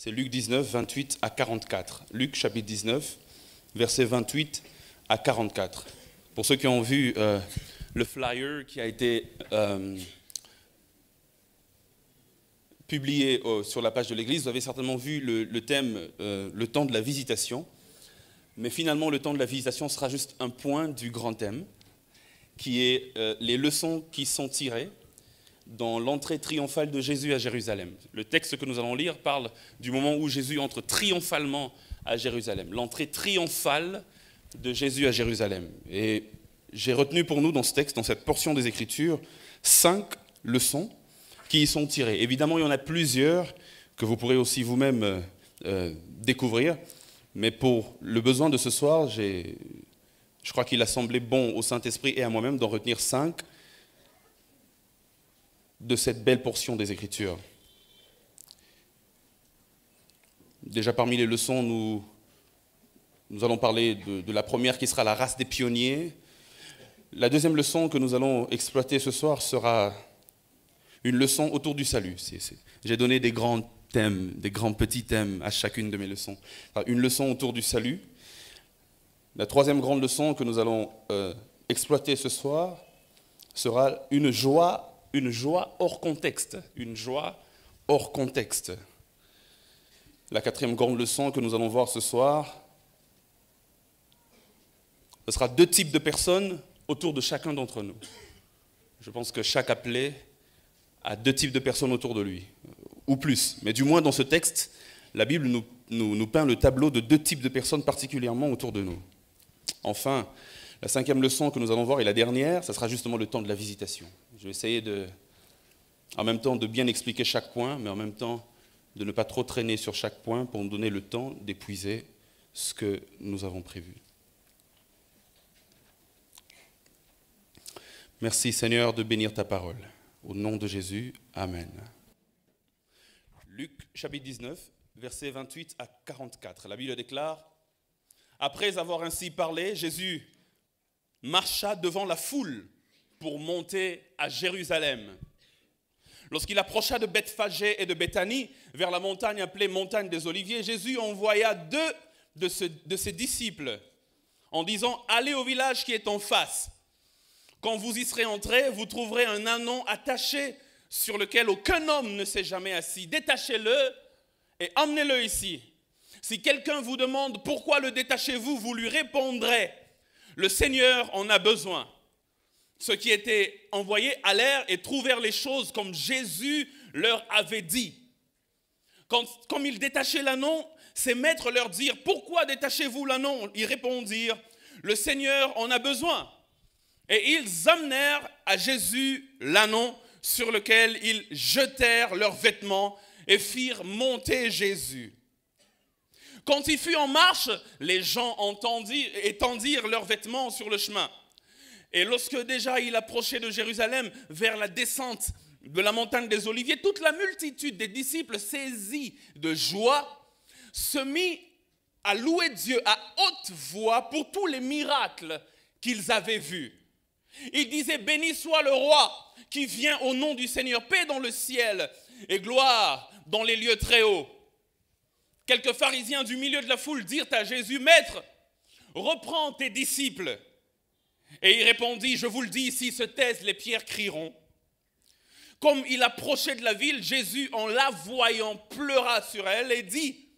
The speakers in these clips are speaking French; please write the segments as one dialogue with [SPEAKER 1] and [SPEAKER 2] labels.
[SPEAKER 1] C'est Luc 19, 28 à 44. Luc chapitre 19, versets 28 à 44. Pour ceux qui ont vu le flyer qui a été publié sur la page de l'église, vous avez certainement vu le thème, le temps de la visitation. Mais finalement, le temps de la visitation sera juste un point du grand thème, qui est les leçons qui sont tirées dans l'entrée triomphale de Jésus à Jérusalem. Le texte que nous allons lire parle du moment où Jésus entre triomphalement à Jérusalem. L'entrée triomphale de Jésus à Jérusalem. Et j'ai retenu pour nous dans ce texte, dans cette portion des Écritures, 5 leçons qui y sont tirées. Évidemment, il y en a plusieurs que vous pourrez aussi vous-même découvrir. Mais pour le besoin de ce soir, je crois qu'il a semblé bon au Saint-Esprit et à moi-même d'en retenir 5 de cette belle portion des Écritures. Déjà parmi les leçons, nous allons parler de la première qui sera la race des pionniers. La deuxième leçon que nous allons exploiter ce soir sera une leçon autour du salut. J'ai donné des grands thèmes, des grands petits thèmes à chacune de mes leçons. Une leçon autour du salut. La troisième grande leçon que nous allons exploiter ce soir sera une joie hors contexte. Une joie hors contexte. La quatrième grande leçon que nous allons voir ce soir, ce sera 2 types de personnes autour de chacun d'entre nous. Je pense que chaque appelé a 2 types de personnes autour de lui, ou plus. Mais du moins dans ce texte, la Bible nous peint le tableau de 2 types de personnes particulièrement autour de nous. Enfin, la 5e leçon que nous allons voir et la dernière, ça sera justement le temps de la visitation. Je vais essayer en même temps de bien expliquer chaque point, mais en même temps de ne pas trop traîner sur chaque point pour nous donner le temps d'épuiser ce que nous avons prévu. Merci Seigneur de bénir ta parole. Au nom de Jésus, Amen. Luc chapitre 19, versets 28 à 44. La Bible déclare: Après avoir ainsi parlé, Jésus marcha devant la foule pour monter à Jérusalem. Lorsqu'il approcha de Bethphagée et de Béthanie, vers la montagne appelée montagne des Oliviers, Jésus envoya 2 de ses disciples en disant: Allez au village qui est en face. Quand vous y serez entrés, vous trouverez un ânon attaché sur lequel aucun homme ne s'est jamais assis. Détachez-le et emmenez-le ici. Si quelqu'un vous demande pourquoi le détachez-vous, vous lui répondrez: le Seigneur en a besoin. Ceux qui étaient envoyés allèrent et trouvèrent les choses comme Jésus leur avait dit. Comme ils détachaient l'ânon, ses maîtres leur dirent: pourquoi détachez-vous l'ânon? Ils répondirent: le Seigneur en a besoin. Et ils amenèrent à Jésus l'ânon sur lequel ils jetèrent leurs vêtements et firent monter Jésus. Quand il fut en marche, les gens étendirent leurs vêtements sur le chemin. Et lorsque déjà il approchait de Jérusalem vers la descente de la montagne des Oliviers, toute la multitude des disciples saisis de joie se mit à louer Dieu à haute voix pour tous les miracles qu'ils avaient vus. Ils disaient: béni soit le roi qui vient au nom du Seigneur, paix dans le ciel et gloire dans les lieux très hauts. Quelques pharisiens du milieu de la foule dirent à Jésus: Maître, reprends tes disciples. Et il répondit: je vous le dis, s'ils se taisent, les pierres crieront. Comme il approchait de la ville, Jésus, en la voyant, pleura sur elle et dit: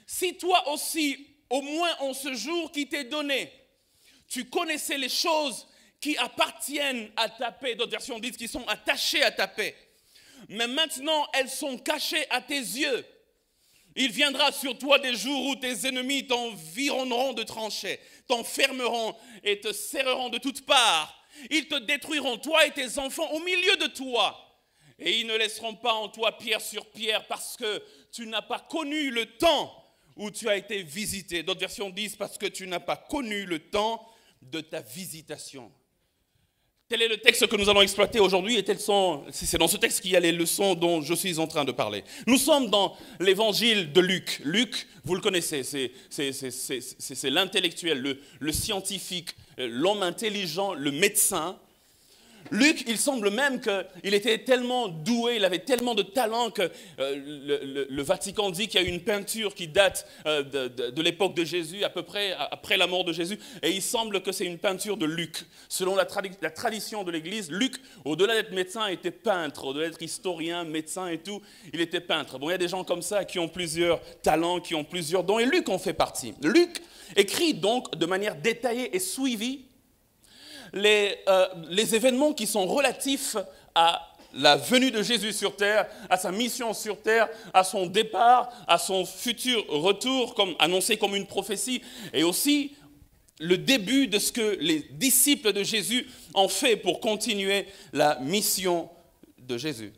[SPEAKER 1] si toi aussi, au moins en ce jour qui t'est donné, tu connaissais les choses qui appartiennent à ta paix, d'autres versions disent qu'ils sont attachées à ta paix, mais maintenant elles sont cachées à tes yeux. Il viendra sur toi des jours où tes ennemis t'environneront de tranchées, t'enfermeront et te serreront de toutes parts. Ils te détruiront, toi et tes enfants, au milieu de toi. Et ils ne laisseront pas en toi pierre sur pierre, parce que tu n'as pas connu le temps où tu as été visité. D'autres versions disent: parce que tu n'as pas connu le temps de ta visitation. Tel est le texte que nous allons exploiter aujourd'hui et c'est dans ce texte qu'il y a les leçons dont je suis en train de parler. Nous sommes dans l'évangile de Luc. Luc, vous le connaissez, c'est l'intellectuel, le scientifique, l'homme intelligent, le médecin. Luc, il semble même qu'il était tellement doué, il avait tellement de talent que le Vatican dit qu'il y a une peinture qui date de l'époque de Jésus, à peu près après la mort de Jésus, et il semble que c'est une peinture de Luc. Selon la tradition de l'Église, Luc, au-delà d'être médecin, était peintre, au-delà d'être historien, médecin et tout, il était peintre. Bon, il y a des gens comme ça qui ont plusieurs talents, qui ont plusieurs dons, et Luc en fait partie. Luc écrit donc de manière détaillée et suivie les événements qui sont relatifs à la venue de Jésus sur terre, à sa mission sur terre, à son départ, à son futur retour, comme annoncé comme une prophétie, et aussi le début de ce que les disciples de Jésus ont fait pour continuer la mission de Jésus.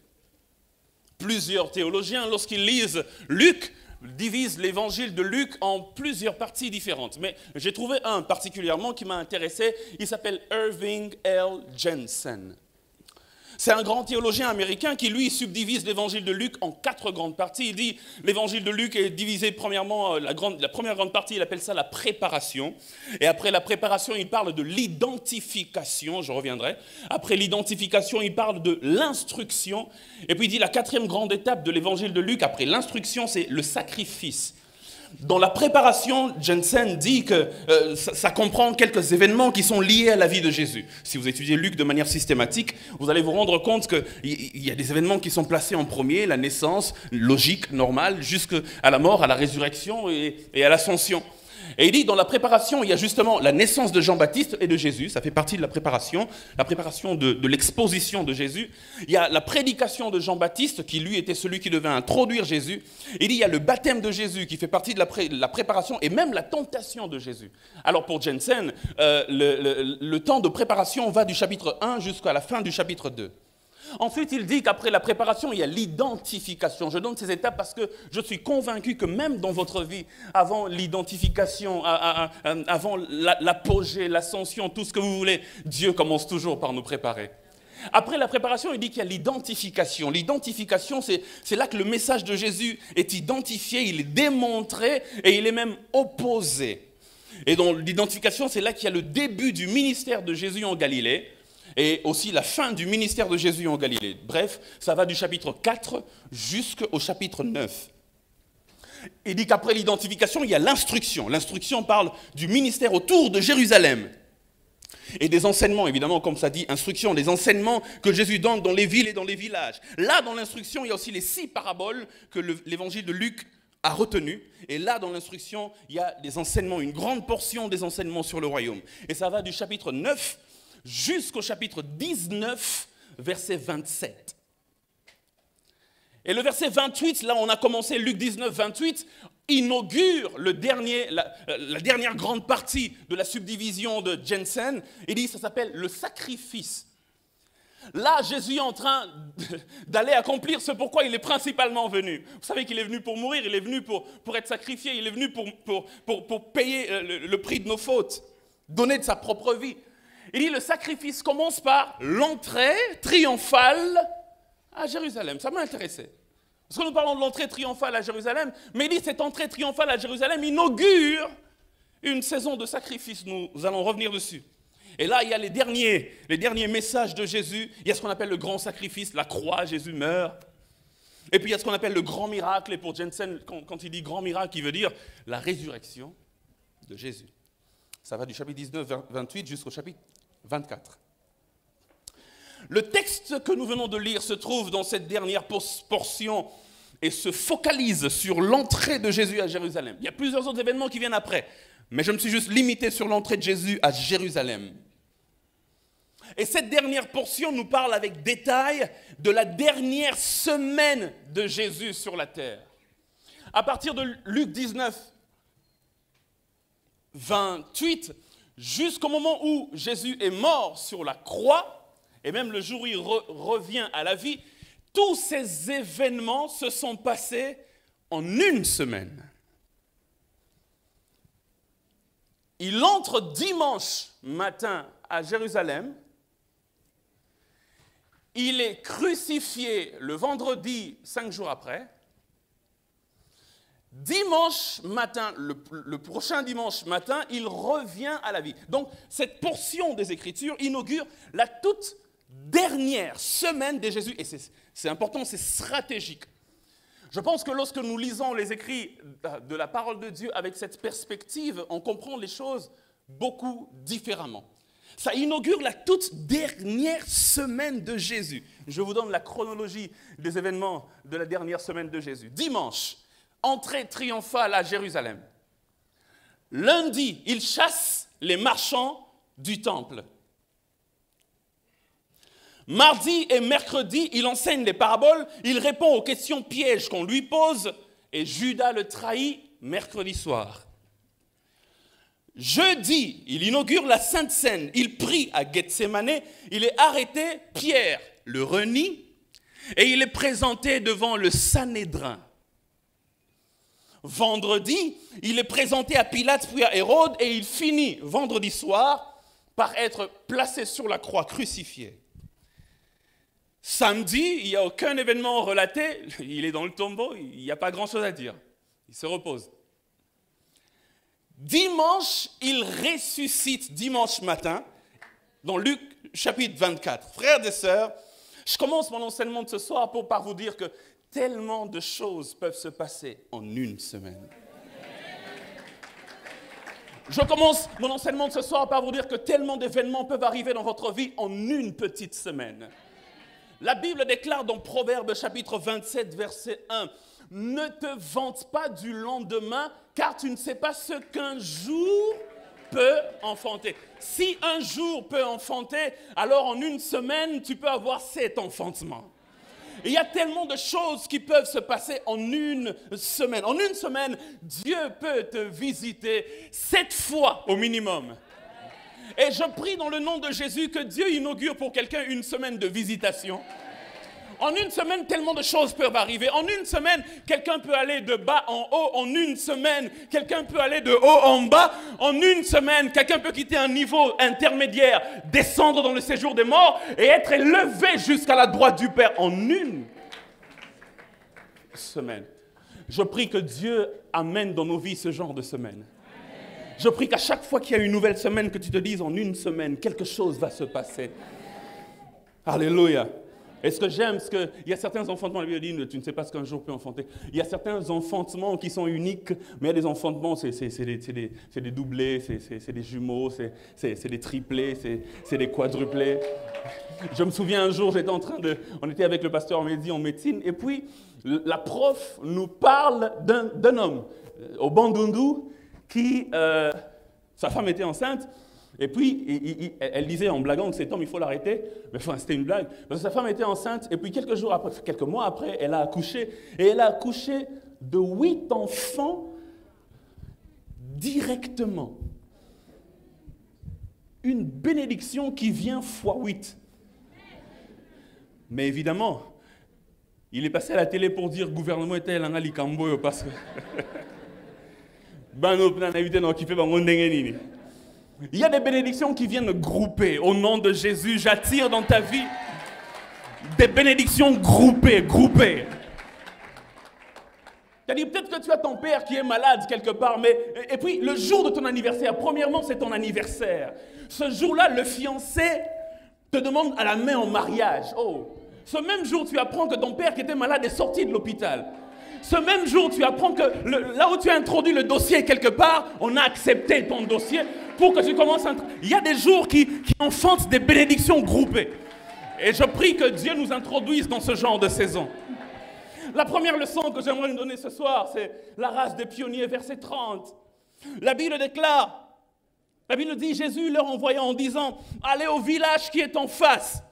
[SPEAKER 1] Plusieurs théologiens, lorsqu'ils lisent Luc, divise l'évangile de Luc en plusieurs parties différentes. Mais j'ai trouvé un particulièrement qui m'a intéressé. Il s'appelle Irving L. Jensen. C'est un grand théologien américain qui, lui, subdivise l'évangile de Luc en 4 grandes parties. Il dit l'évangile de Luc est divisé premièrement, la première grande partie, il appelle ça la préparation. Et après la préparation, il parle de l'identification, je reviendrai. Après l'identification, il parle de l'instruction. Et puis il dit la 4e grande étape de l'évangile de Luc, après l'instruction, c'est le sacrifice. Dans la préparation, Jensen dit que ça comprend quelques événements qui sont liés à la vie de Jésus. Si vous étudiez Luc de manière systématique, vous allez vous rendre compte qu'il y a des événements qui sont placés en premier, la naissance, logique, normale, jusqu'à la mort, à la résurrection et à l'ascension. Et il dit, dans la préparation, il y a justement la naissance de Jean-Baptiste et de Jésus, ça fait partie de la préparation de l'exposition de Jésus. Il y a la prédication de Jean-Baptiste, qui lui était celui qui devait introduire Jésus. Il dit, il y a le baptême de Jésus, qui fait partie de la préparation, et même la tentation de Jésus. Alors pour Jensen, le temps de préparation va du chapitre 1 jusqu'à la fin du chapitre 2. Ensuite, il dit qu'après la préparation, il y a l'identification. Je donne ces étapes parce que je suis convaincu que même dans votre vie, avant l'identification, avant l'apogée, l'ascension, tout ce que vous voulez, Dieu commence toujours par nous préparer. Après la préparation, il dit qu'il y a l'identification. L'identification, c'est là que le message de Jésus est identifié, il est démontré et il est même opposé. Et dans l'identification, c'est là qu'il y a le début du ministère de Jésus en Galilée. Et aussi la fin du ministère de Jésus en Galilée. Bref, ça va du chapitre 4 jusqu'au chapitre 9. Il dit qu'après l'identification, il y a l'instruction. L'instruction parle du ministère autour de Jérusalem. Et des enseignements, évidemment, comme ça dit, instruction, des enseignements que Jésus donne dans les villes et dans les villages. Là, dans l'instruction, il y a aussi les 6 paraboles que l'évangile de Luc a retenues. Et là, dans l'instruction, il y a des enseignements, une grande portion des enseignements sur le royaume. Et ça va du chapitre 9 jusqu'au chapitre 19, verset 27. Et le verset 28, là on a commencé Luc 19, 28, inaugure la dernière grande partie de la subdivision de Jensen. Il dit, ça s'appelle le sacrifice. Là, Jésus est en train d'aller accomplir ce pourquoi il est principalement venu. Vous savez qu'il est venu pour mourir, il est venu pour être sacrifié, il est venu pour payer le prix de nos fautes, donner de sa propre vie. Il dit le sacrifice commence par l'entrée triomphale à Jérusalem. Ça m'a intéressé. Parce que nous parlons de l'entrée triomphale à Jérusalem, mais il dit cette entrée triomphale à Jérusalem inaugure une saison de sacrifice. Nous allons revenir dessus. Et là, il y a les derniers messages de Jésus. Il y a ce qu'on appelle le grand sacrifice, la croix, Jésus meurt. Et puis il y a ce qu'on appelle le grand miracle. Et pour Jensen, quand il dit grand miracle, il veut dire la résurrection de Jésus. Ça va du chapitre 19, 28 jusqu'au chapitre 24. Le texte que nous venons de lire se trouve dans cette dernière portion et se focalise sur l'entrée de Jésus à Jérusalem. Il y a plusieurs autres événements qui viennent après, mais je me suis juste limité sur l'entrée de Jésus à Jérusalem. Et cette dernière portion nous parle avec détail de la dernière semaine de Jésus sur la terre. À partir de Luc 19, 28, jusqu'au moment où Jésus est mort sur la croix, et même le jour où il revient à la vie, tous ces événements se sont passés en une semaine. Il entre dimanche matin à Jérusalem, il est crucifié le vendredi 5 jours après. Dimanche matin, le prochain dimanche matin, il revient à la vie. Donc, cette portion des Écritures inaugure la toute dernière semaine de Jésus, et c'est important, c'est stratégique. Je pense que lorsque nous lisons les écrits de la parole de Dieu avec cette perspective, on comprend les choses beaucoup différemment. Ça inaugure la toute dernière semaine de Jésus. Je vous donne la chronologie des événements de la dernière semaine de Jésus. Dimanche, entrée triomphale à Jérusalem. Lundi, il chasse les marchands du temple. Mardi et mercredi, il enseigne les paraboles, il répond aux questions pièges qu'on lui pose, et Judas le trahit mercredi soir. Jeudi, il inaugure la Sainte Seine, il prie à Gethsémanée, il est arrêté, Pierre le renie, et il est présenté devant le Sanhédrin. Vendredi, il est présenté à Pilate puis à Hérode, et il finit vendredi soir par être placé sur la croix crucifié. Samedi, il n'y a aucun événement relaté, il est dans le tombeau, il n'y a pas grand-chose à dire, il se repose. Dimanche, il ressuscite dimanche matin, dans Luc chapitre 24. Frères et sœurs, je commence mon enseignement de ce soir par vous dire que tellement de choses peuvent se passer en une semaine. Je commence mon enseignement de ce soir par vous dire que tellement d'événements peuvent arriver dans votre vie en une petite semaine. La Bible déclare dans Proverbes chapitre 27, verset 1, « Ne te vante pas du lendemain, car tu ne sais pas ce qu'un jour peut enfanter. » Si un jour peut enfanter, alors en une semaine, tu peux avoir 7 enfantements. Il y a tellement de choses qui peuvent se passer en une semaine. En une semaine, Dieu peut te visiter 7 fois au minimum. Et je prie dans le nom de Jésus que Dieu inaugure pour quelqu'un une semaine de visitation. En une semaine, tellement de choses peuvent arriver. En une semaine, quelqu'un peut aller de bas en haut. En une semaine, quelqu'un peut aller de haut en bas. En une semaine, quelqu'un peut quitter un niveau intermédiaire, descendre dans le séjour des morts et être élevé jusqu'à la droite du Père en une semaine. Je prie que Dieu amène dans nos vies ce genre de semaine. Je prie qu'à chaque fois qu'il y a une nouvelle semaine, que tu te dises en une semaine, quelque chose va se passer. Alléluia. Et ce que j'aime, c'est qu'il y a certains enfantements, la Bible dit, tu ne sais pas ce qu'un jour peut enfanter. Il y a certains enfantements qui sont uniques, mais il y a des enfantements, c'est des doublés, c'est des jumeaux, c'est des triplés, c'est des quadruplés. Je me souviens un jour, on était avec le pasteur Mehdi en médecine, et puis la prof nous parle d'un homme au Bandundu qui, sa femme était enceinte. Et puis, elle disait en blaguant que cet homme, il faut l'arrêter. Mais enfin, c'était une blague. Parce que sa femme était enceinte. Et puis, quelques mois après, elle a accouché. Et elle a accouché de 8 enfants directement. Une bénédiction qui vient fois 8. Mais évidemment, il est passé à la télé pour dire gouvernement était là, Likambo, parce que. Il y a des bénédictions qui viennent grouper. Au nom de Jésus, j'attire dans ta vie des bénédictions groupées. C'est-à-dire, peut-être que tu as ton père qui est malade quelque part, et puis le jour de ton anniversaire, premièrement, c'est ton anniversaire. Ce jour-là, le fiancé te demande à la main en mariage. Oh, ce même jour, tu apprends que ton père qui était malade est sorti de l'hôpital. Ce même jour, tu apprends que là où tu as introduit le dossier quelque part, on a accepté ton dossier pour que tu commences à... Il y a des jours qui enfantent des bénédictions groupées. Et je prie que Dieu nous introduise dans ce genre de saison. La première leçon que j'aimerais nous donner ce soir, c'est la race des pionniers, verset 30. La Bible déclare, la Bible dit, Jésus leur envoya en disant, allez au village qui est en face.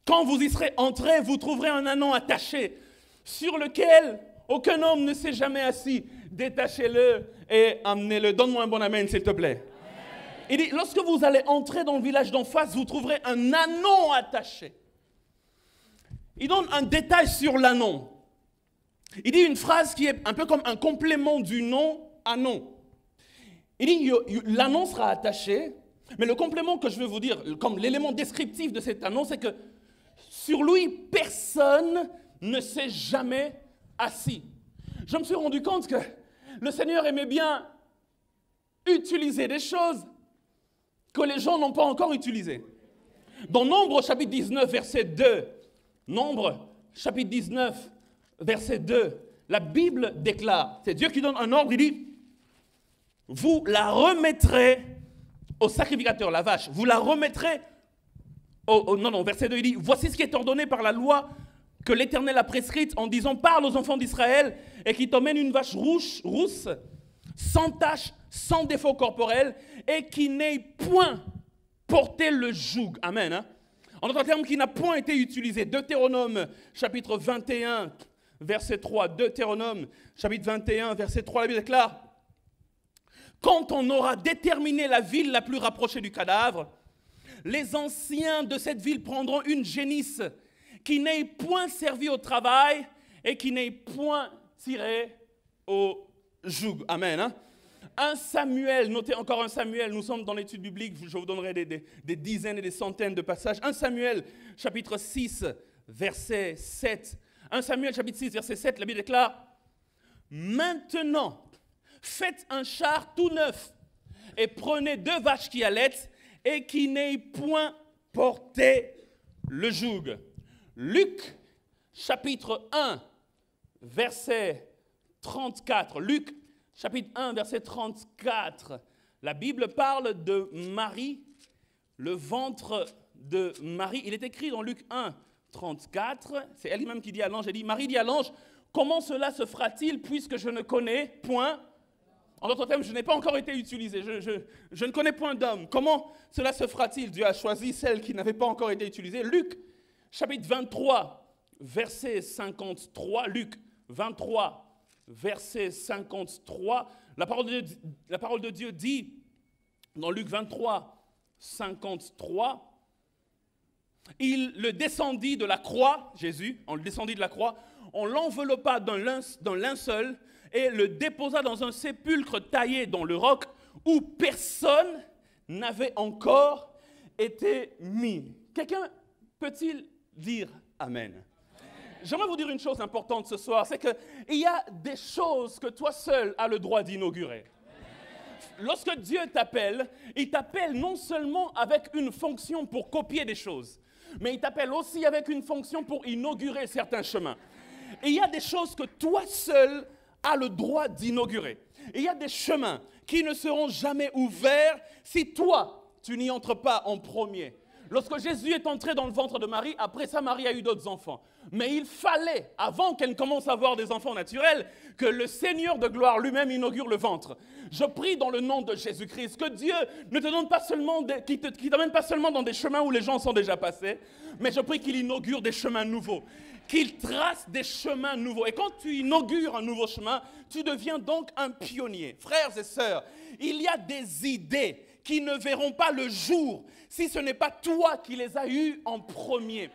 [SPEAKER 1] Quand vous y serez entrés, vous trouverez un ânon attaché, sur lequel aucun homme ne s'est jamais assis. Détachez-le et amenez-le. Donne-moi un bon amen, s'il te plaît. Amen. Il dit, lorsque vous allez entrer dans le village d'en face, vous trouverez un ânon attaché. Il donne un détail sur l'ânon. Il dit une phrase qui est un peu comme un complément du nom ânon. Il dit, l'ânon sera attaché, mais le complément que je veux vous dire, comme l'élément descriptif de cet ânon, c'est que sur lui, personne ne s'est jamais assis. Je me suis rendu compte que le Seigneur aimait bien utiliser des choses que les gens n'ont pas encore utilisées. Dans Nombre chapitre 19, verset 2, Nombre chapitre 19, verset 2, la Bible déclare, c'est Dieu qui donne un ordre, il dit, vous la remettrez au sacrificateur, la vache, vous la remettrez verset 2, il dit, voici ce qui est ordonné par la loi que l'Éternel a prescrite en disant, parle aux enfants d'Israël et qui t'emmène une vache rousse, sans tache, sans défaut corporel et qui n'ait point porté le joug. Amen. Hein? En d'autres termes, qui n'a point été utilisé. Deutéronome chapitre 21, verset 3. Deutéronome chapitre 21, verset 3, la Bible déclare, quand on aura déterminé la ville la plus rapprochée du cadavre, les anciens de cette ville prendront une génisse qui n'ait point servi au travail et qui n'ait point tiré au joug. Amen. Hein? 1 Samuel, notez encore 1 Samuel, nous sommes dans l'étude biblique, je vous donnerai des dizaines et des centaines de passages. 1 Samuel, chapitre 6, verset 7. 1 Samuel, chapitre 6, verset 7, la Bible déclare, maintenant, faites un char tout neuf et prenez 2 vaches qui allaitent et qui n'aient point porté le joug. Luc, chapitre 1, verset 34. Luc, chapitre 1, verset 34. La Bible parle de Marie, le ventre de Marie. Il est écrit dans Luc 1, 34. C'est elle-même qui dit à l'ange, elle dit, Marie dit à l'ange, comment cela se fera-t-il puisque je ne connais point. En d'autres termes, je n'ai pas encore été utilisé. Je ne connais point d'homme. Comment cela se fera-t-il? Dieu a choisi celle qui n'avait pas encore été utilisée. Luc, chapitre 23, verset 53. Luc 23, verset 53. La parole de Dieu dit, dans Luc 23, 53, il le descendit de la croix, Jésus, on le descendit de la croix, on l'enveloppa d'un linceul, et le déposa dans un sépulcre taillé dans le roc où personne n'avait encore été mis. Quelqu'un peut-il dire Amen? J'aimerais vous dire une chose importante ce soir, c'est qu'il y a des choses que toi seul as le droit d'inaugurer. Lorsque Dieu t'appelle, il t'appelle non seulement avec une fonction pour copier des choses, mais il t'appelle aussi avec une fonction pour inaugurer certains chemins. Et il y a des choses que toi seul a le droit d'inaugurer. Et il y a des chemins qui ne seront jamais ouverts si toi, tu n'y entres pas en premier. Lorsque Jésus est entré dans le ventre de Marie, après ça, Marie a eu d'autres enfants. Mais il fallait, avant qu'elle ne commence à avoir des enfants naturels, que le Seigneur de gloire lui-même inaugure le ventre. Je prie dans le nom de Jésus-Christ que Dieu ne te donne pas seulement qui t'amène pas seulement dans des chemins où les gens sont déjà passés, mais je prie qu'il inaugure des chemins nouveaux, qu'il trace des chemins nouveaux. Et quand tu inaugures un nouveau chemin, tu deviens donc un pionnier. Frères et sœurs, il y a des idées qui ne verront pas le jour si ce n'est pas toi qui les as eues en premier.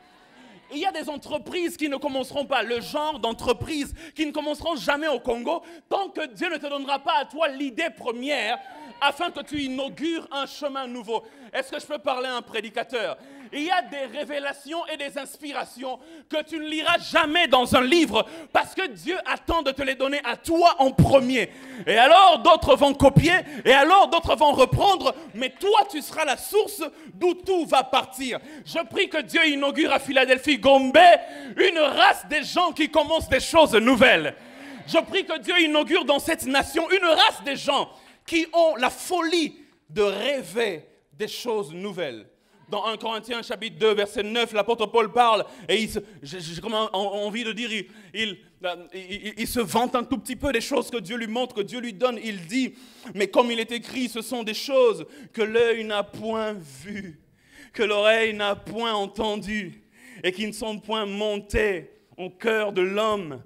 [SPEAKER 1] Il y a des entreprises qui ne commenceront pas, le genre d'entreprises qui ne commenceront jamais au Congo, tant que Dieu ne te donnera pas à toi l'idée première afin que tu inaugures un chemin nouveau. Est-ce que je peux parler à un prédicateur? Il y a des révélations et des inspirations que tu ne liras jamais dans un livre parce que Dieu attend de te les donner à toi en premier. Et alors d'autres vont copier et alors d'autres vont reprendre, mais toi tu seras la source d'où tout va partir. Je prie que Dieu inaugure à Philadelphie, Gombe, une race des gens qui commencent des choses nouvelles. Je prie que Dieu inaugure dans cette nation une race des gens qui ont la folie de rêver des choses nouvelles. Dans 1 Corinthiens chapitre 2, verset 9, l'apôtre Paul parle et j'ai vraiment envie de dire, il se vante un tout petit peu des choses que Dieu lui montre, que Dieu lui donne. Il dit, mais comme il est écrit, ce sont des choses que l'œil n'a point vues, que l'oreille n'a point entendues et qui ne sont point montées au cœur de l'homme.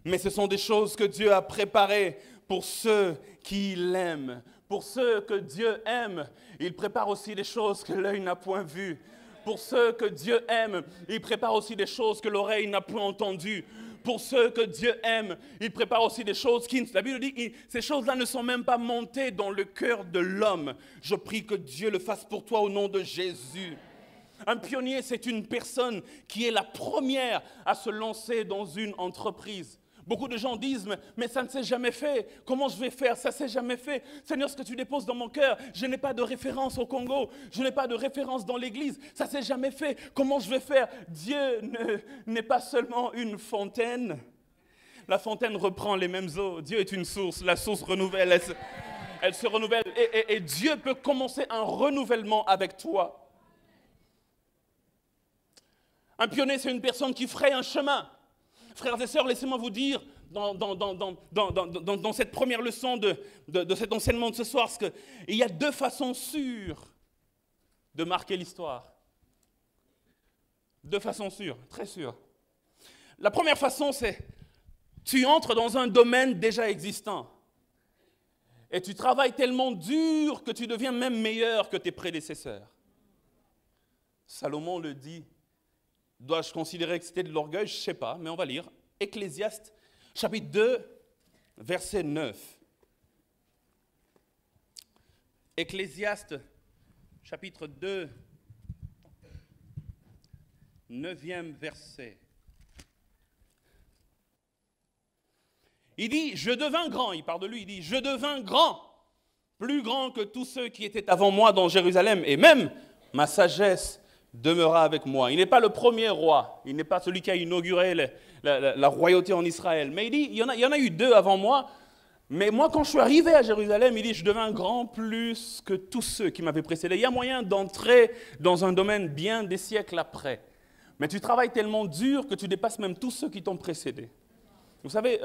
[SPEAKER 1] Mais ce sont des choses que Dieu a préparées pour ceux qui l'aiment. Pour ceux que Dieu aime, il prépare aussi des choses que l'œil n'a point vues. Pour ceux que Dieu aime, il prépare aussi des choses que l'oreille n'a point entendues. Pour ceux que Dieu aime, il prépare aussi des choses qui, la Bible dit, ces choses-là ne sont même pas montées dans le cœur de l'homme. Je prie que Dieu le fasse pour toi au nom de Jésus. Un pionnier, c'est une personne qui est la première à se lancer dans une entreprise. Beaucoup de gens disent, mais ça ne s'est jamais fait. Comment je vais faire? Ça ne s'est jamais fait. Seigneur, ce que tu déposes dans mon cœur, je n'ai pas de référence au Congo. Je n'ai pas de référence dans l'église. Ça ne s'est jamais fait. Comment je vais faire? Dieu n'est pas seulement une fontaine. La fontaine reprend les mêmes eaux. Dieu est une source. La source renouvelle. Elle se renouvelle. Et Dieu peut commencer un renouvellement avec toi. Un pionnier, c'est une personne qui fraye un chemin. Frères et sœurs, laissez-moi vous dire, dans cette première leçon de cet enseignement de ce soir, qu'il y a deux façons sûres de marquer l'histoire. Deux façons sûres, très sûres. La première façon, c'est tu entres dans un domaine déjà existant et tu travailles tellement dur que tu deviens même meilleur que tes prédécesseurs. Salomon le dit. Dois-je considérer que c'était de l'orgueil? Je ne sais pas, mais on va lire. Ecclésiaste, chapitre 2, verset 9. Ecclésiaste, chapitre 2, 9e verset. Il dit, je devins grand, il parle de lui, il dit, je devins grand, plus grand que tous ceux qui étaient avant moi dans Jérusalem, et même ma sagesse demeura avec moi. Il n'est pas le premier roi, il n'est pas celui qui a inauguré la royauté en Israël, mais il dit, il y en a eu deux avant moi, mais moi quand je suis arrivé à Jérusalem, il dit, je devins grand plus que tous ceux qui m'avaient précédé. Il y a moyen d'entrer dans un domaine bien des siècles après, mais tu travailles tellement dur que tu dépasses même tous ceux qui t'ont précédé. Vous savez,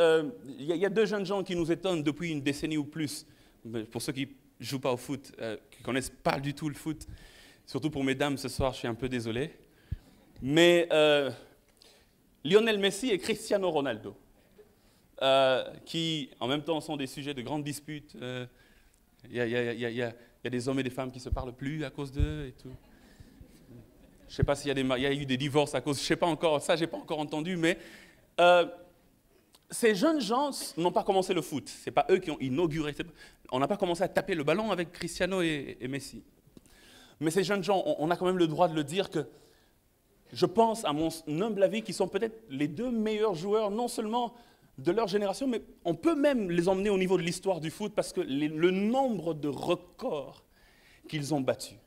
[SPEAKER 1] il y a deux jeunes gens qui nous étonnent depuis une décennie ou plus, pour ceux qui ne jouent pas au foot, qui ne connaissent pas du tout le foot. Surtout pour mesdames, ce soir, je suis un peu désolé. Mais Lionel Messi et Cristiano Ronaldo, qui en même temps sont des sujets de grandes disputes. Il y a des hommes et des femmes qui ne se parlent plus à cause d'eux et tout. Je ne sais pas s'il y a eu des divorces à cause, je ne sais pas encore, ça je n'ai pas encore entendu, mais ces jeunes gens n'ont pas commencé le foot. Ce n'est pas eux qui ont inauguré. On n'a pas commencé à taper le ballon avec Cristiano et Messi. Mais ces jeunes gens, on a quand même le droit de le dire que je pense, à mon humble avis, qu'ils sont peut-être les deux meilleurs joueurs, non seulement de leur génération, mais on peut même les emmener au niveau de l'histoire du foot parce que le nombre de records qu'ils ont battus,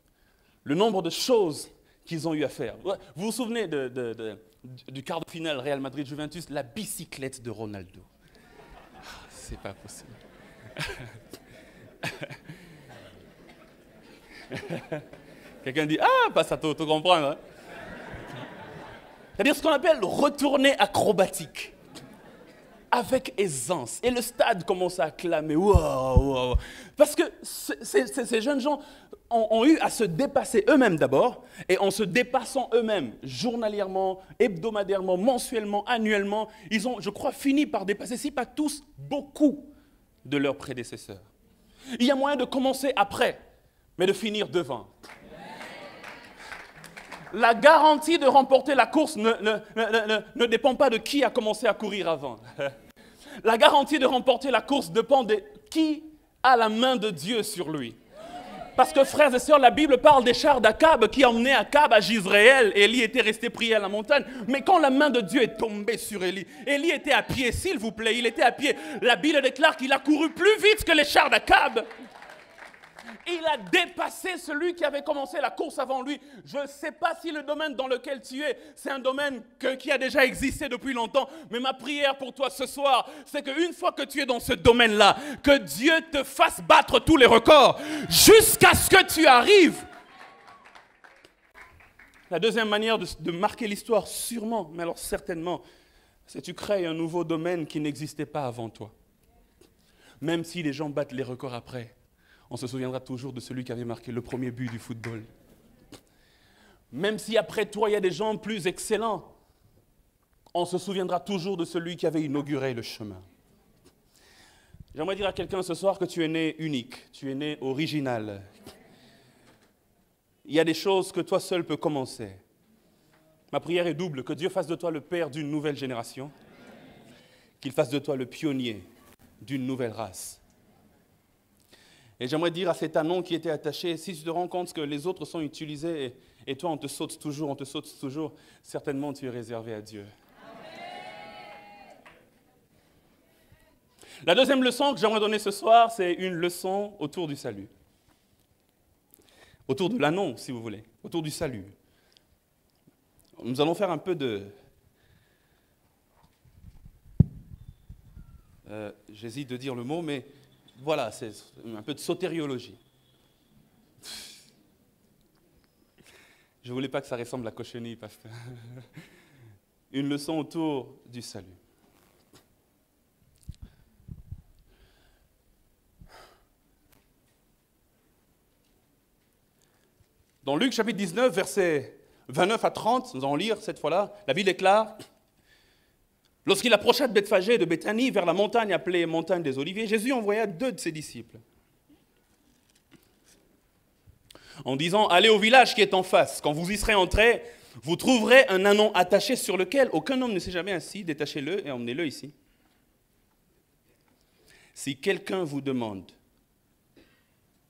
[SPEAKER 1] le nombre de choses qu'ils ont eu à faire. Vous vous souvenez du quart de finale Real Madrid-Juventus, la bicyclette de Ronaldo. C'est pas possible. Quelqu'un dit, pas ça, tu comprends. Hein? C'est-à-dire ce qu'on appelle le retourné acrobatique. Avec aisance. Et le stade commence à acclamer. Wow. Parce que ces jeunes gens ont eu à se dépasser eux-mêmes d'abord, et en se dépassant eux-mêmes, journalièrement, hebdomadairement, mensuellement, annuellement, ils ont, je crois, fini par dépasser, si pas tous, beaucoup de leurs prédécesseurs. Il y a moyen de commencer après, mais de finir devant. La garantie de remporter la course ne dépend pas de qui a commencé à courir avant. La garantie de remporter la course dépend de qui a la main de Dieu sur lui. Parce que, frères et sœurs, la Bible parle des chars d'Akab qui emmenaient Akab à Jizréel. Élie était resté prier à la montagne. Mais quand la main de Dieu est tombée sur Élie, Élie était à pied, s'il vous plaît, il était à pied. La Bible déclare qu'il a couru plus vite que les chars d'Akab. Il a dépassé celui qui avait commencé la course avant lui. Je ne sais pas si le domaine dans lequel tu es, c'est un domaine qui a déjà existé depuis longtemps. Mais ma prière pour toi ce soir, c'est qu'une fois que tu es dans ce domaine-là, que Dieu te fasse battre tous les records jusqu'à ce que tu arrives. La deuxième manière de marquer l'histoire, sûrement, mais alors certainement, c'est que tu crées un nouveau domaine qui n'existait pas avant toi. Même si les gens battent les records après. On se souviendra toujours de celui qui avait marqué le premier but du football. Même si après toi, il y a des gens plus excellents, on se souviendra toujours de celui qui avait inauguré le chemin. J'aimerais dire à quelqu'un ce soir que tu es né unique, tu es né original. Il y a des choses que toi seul peux commencer. Ma prière est double, que Dieu fasse de toi le père d'une nouvelle génération, qu'il fasse de toi le pionnier d'une nouvelle race. Et j'aimerais dire à cet anon qui était attaché, si tu te rends compte que les autres sont utilisés et toi on te saute toujours, certainement tu es réservé à Dieu. Amen. La deuxième leçon que j'aimerais donner ce soir, c'est une leçon autour du salut. Autour de l'annon, si vous voulez, autour du salut. Nous allons faire un peu de... j'hésite de dire le mot, mais voilà, c'est un peu de sotériologie. Je ne voulais pas que ça ressemble à cochenille, pasteur. Une leçon autour du salut. Dans Luc chapitre 19, versets 29 à 30, nous allons lire cette fois-là, la Bible déclare: lorsqu'il approcha de Bethphagée et de Béthanie, vers la montagne appelée montagne des Oliviers, Jésus envoya 2 de ses disciples, en disant: allez au village qui est en face. Quand vous y serez entrés, vous trouverez un ânon attaché sur lequel aucun homme ne s'est jamais assis. Détachez-le et emmenez-le ici. Si quelqu'un vous demande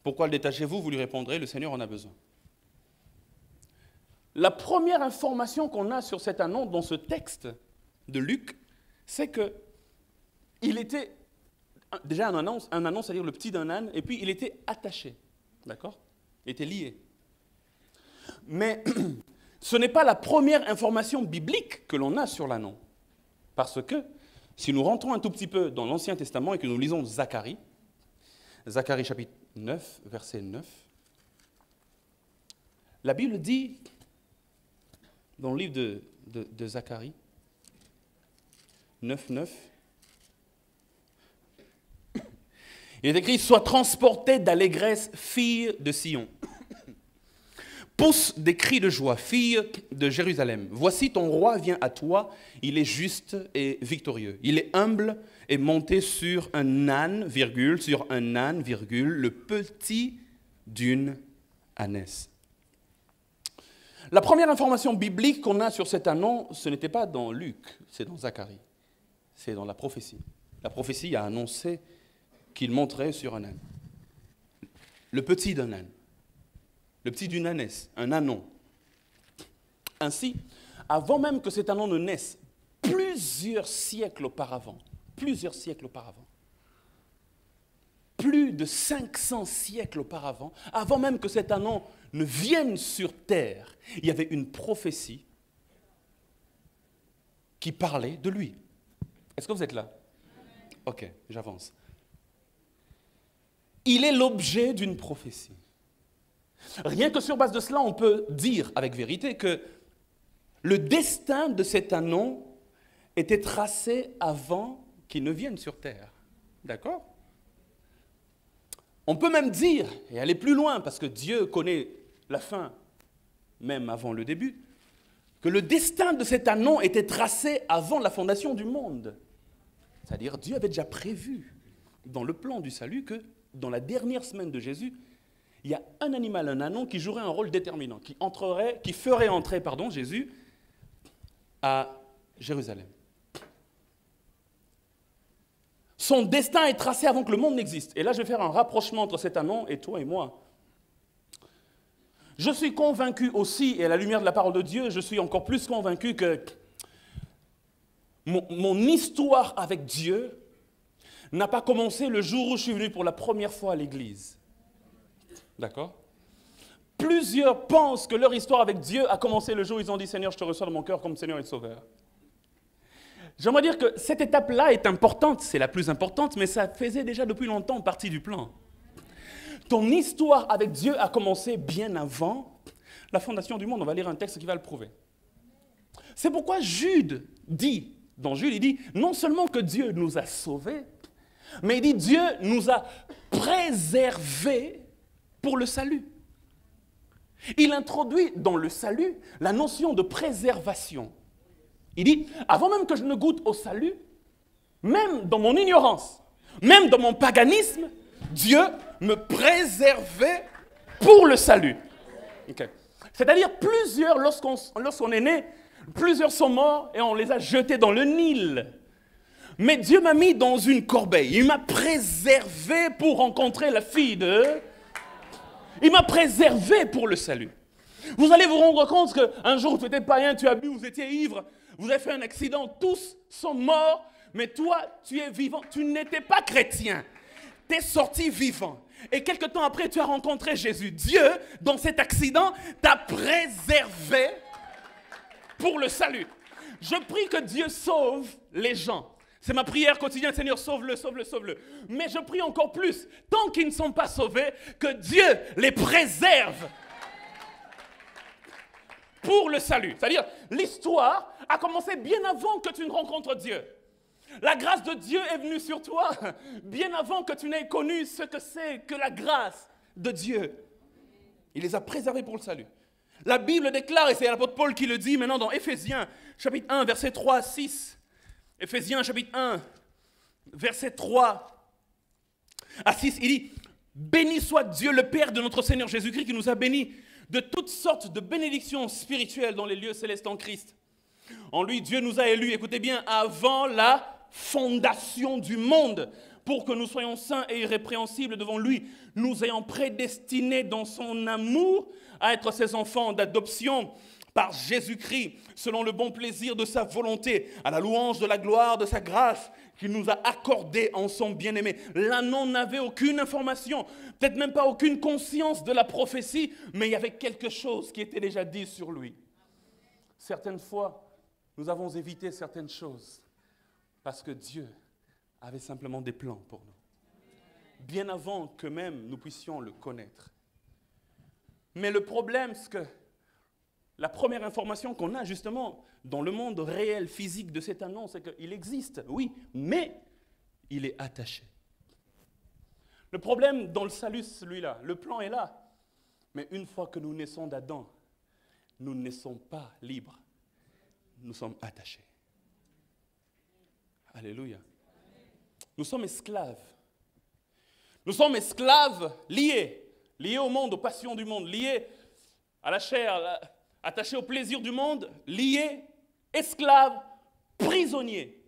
[SPEAKER 1] pourquoi le détachez-vous, vous lui répondrez: le Seigneur en a besoin. La première information qu'on a sur cet ânon dans ce texte de Luc, c'est qu'il était déjà un ânon, c'est-à-dire le petit d'un âne, et puis il était attaché, d'accord ? Il était lié. Mais ce n'est pas la première information biblique que l'on a sur l'ânon. Parce que, si nous rentrons un tout petit peu dans l'Ancien Testament et que nous lisons Zacharie chapitre 9, verset 9, la Bible dit, dans le livre de Zacharie, 9, 9, il est écrit: sois transportée d'allégresse, fille de Sion. Pousse des cris de joie, fille de Jérusalem. Voici ton roi vient à toi, il est juste et victorieux. Il est humble et monté sur un âne, le petit d'une ânesse. La première information biblique qu'on a sur cet ânon, ce n'était pas dans Luc, c'est dans Zacharie. C'est dans la prophétie. La prophétie a annoncé qu'il monterait sur un âne. Le petit d'un âne. Le petit d'une ânesse, un ânon. Ainsi, avant même que cet ânon ne naisse, plusieurs siècles auparavant, plus de 500 siècles auparavant, avant même que cet ânon ne vienne sur terre, il y avait une prophétie qui parlait de lui. Est-ce que vous êtes là? Ok, j'avance. Il est l'objet d'une prophétie. Rien que sur base de cela, on peut dire avec vérité que le destin de cet ânon était tracé avant qu'il ne vienne sur terre. D'accord? On peut même dire, et aller plus loin, parce que Dieu connaît la fin, même avant le début, que le destin de cet ânon était tracé avant la fondation du monde. C'est-à-dire, Dieu avait déjà prévu dans le plan du salut que dans la dernière semaine de Jésus, il y a un animal, un ânon, qui jouerait un rôle déterminant, qui ferait entrer Jésus à Jérusalem. Son destin est tracé avant que le monde n'existe. Et là, je vais faire un rapprochement entre cet ânon et toi et moi. Je suis convaincu aussi, et à la lumière de la parole de Dieu, je suis encore plus convaincu que mon histoire avec Dieu n'a pas commencé le jour où je suis venu pour la première fois à l'église. D'accord? Plusieurs pensent que leur histoire avec Dieu a commencé le jour où ils ont dit « Seigneur, je te reçois dans mon cœur comme Seigneur et Sauveur ». J'aimerais dire que cette étape-là est importante, c'est la plus importante, mais ça faisait déjà depuis longtemps partie du plan. Ton histoire avec Dieu a commencé bien avant la fondation du monde. On va lire un texte qui va le prouver. C'est pourquoi Jude dit, il dit, non seulement que Dieu nous a sauvés, mais il dit Dieu nous a préservés pour le salut. Il introduit dans le salut la notion de préservation. Il dit, avant même que je ne goûte au salut, même dans mon ignorance, même dans mon paganisme, Dieu me préservait pour le salut. Okay. C'est-à-dire, plusieurs, lorsqu'on est né, plusieurs sont morts et on les a jetés dans le Nil. Mais Dieu m'a mis dans une corbeille. Il m'a préservé pour rencontrer la fille de... Il m'a préservé pour le salut. Vous allez vous rendre compte qu'un jour, tu étais païen, tu as bu, vous étiez ivre, vous avez fait un accident, tous sont morts, Mais toi, tu es vivant. Tu n'étais pas chrétien. Tu es sorti vivant. Et quelque temps après, tu as rencontré Jésus. Dieu, dans cet accident, t'a préservé pour le salut. Je prie que Dieu sauve les gens. C'est ma prière quotidienne, Seigneur, sauve-le, sauve-le, sauve-le. Mais je prie encore plus, tant qu'ils ne sont pas sauvés, que Dieu les préserve pour le salut. C'est-à-dire, l'histoire a commencé bien avant que tu ne rencontres Dieu. La grâce de Dieu est venue sur toi bien avant que tu n'aies connu ce que c'est que la grâce de Dieu. Il les a préservés pour le salut. La Bible déclare, et c'est l'apôtre Paul qui le dit maintenant dans Éphésiens, chapitre 1, versets 3 à 6. Éphésiens, chapitre 1, verset 3 à 6, il dit « Béni soit Dieu, le Père de notre Seigneur Jésus-Christ, qui nous a bénis de toutes sortes de bénédictions spirituelles dans les lieux célestes en Christ. En lui, Dieu nous a élus, écoutez bien, avant la fondation du monde, pour que nous soyons saints et irrépréhensibles devant lui, nous ayant prédestinés dans son amour à être ses enfants d'adoption par Jésus-Christ, selon le bon plaisir de sa volonté, à la louange de la gloire de sa grâce qu'il nous a accordée en son bien-aimé. L'Anon n'avait aucune information, peut-être même pas aucune conscience de la prophétie, mais il y avait quelque chose qui était déjà dit sur lui. Certaines fois, nous avons évité certaines choses parce que Dieu avait simplement des plans pour nous, bien avant que même nous puissions le connaître. Mais le problème, c'est que la première information qu'on a justement dans le monde réel, physique de cet annonce, c'est qu'il existe, oui, mais il est attaché. Le problème dans le salut, c'est celui-là. Le plan est là. Mais une fois que nous naissons d'Adam, nous ne naissons pas libres. Nous sommes attachés. Alléluia. Nous sommes esclaves. Nous sommes esclaves liés au monde, aux passions du monde, liés à la chair, attachés au plaisir du monde, liés, esclaves, prisonniers.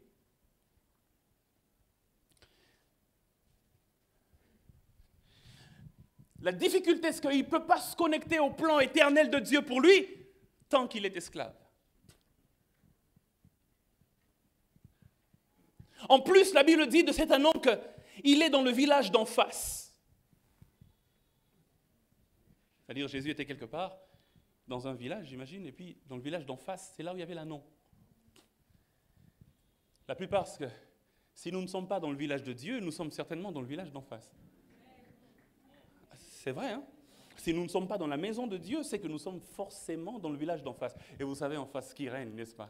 [SPEAKER 1] La difficulté, c'est qu'il ne peut pas se connecter au plan éternel de Dieu pour lui tant qu'il est esclave. En plus, la Bible dit de cet homme qu'il est dans le village d'en face. C'est-à-dire, Jésus était quelque part dans un village, j'imagine, et puis dans le village d'en face, c'est là où il y avait l'Anon. La plupart, parce que si nous ne sommes pas dans le village de Dieu, nous sommes certainement dans le village d'en face. C'est vrai, hein? Si nous ne sommes pas dans la maison de Dieu, c'est que nous sommes forcément dans le village d'en face. Et vous savez en face qui règne, n'est-ce pas?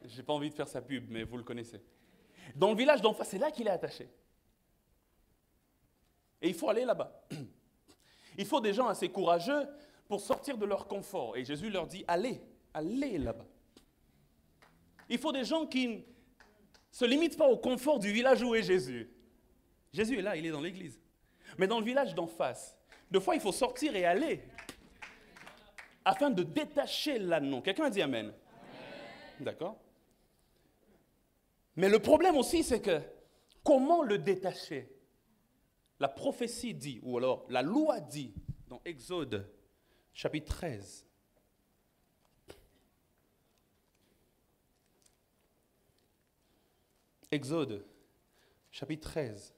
[SPEAKER 1] Je n'ai pas envie de faire sa pub, mais vous le connaissez. Dans le village d'en face, c'est là qu'il est attaché. Et il faut aller là-bas. Il faut des gens assez courageux pour sortir de leur confort. Et Jésus leur dit, allez là-bas. Il faut des gens qui ne se limitent pas au confort du village où est Jésus. Jésus est là, il est dans l'église. Mais dans le village d'en face, deux fois, il faut sortir et aller afin de détacher l'Anon. Quelqu'un a dit Amen? D'accord? Mais le problème aussi, c'est que comment le détacher? La prophétie dit, ou alors la loi dit, dans Exode, chapitre 13. Exode, chapitre 13,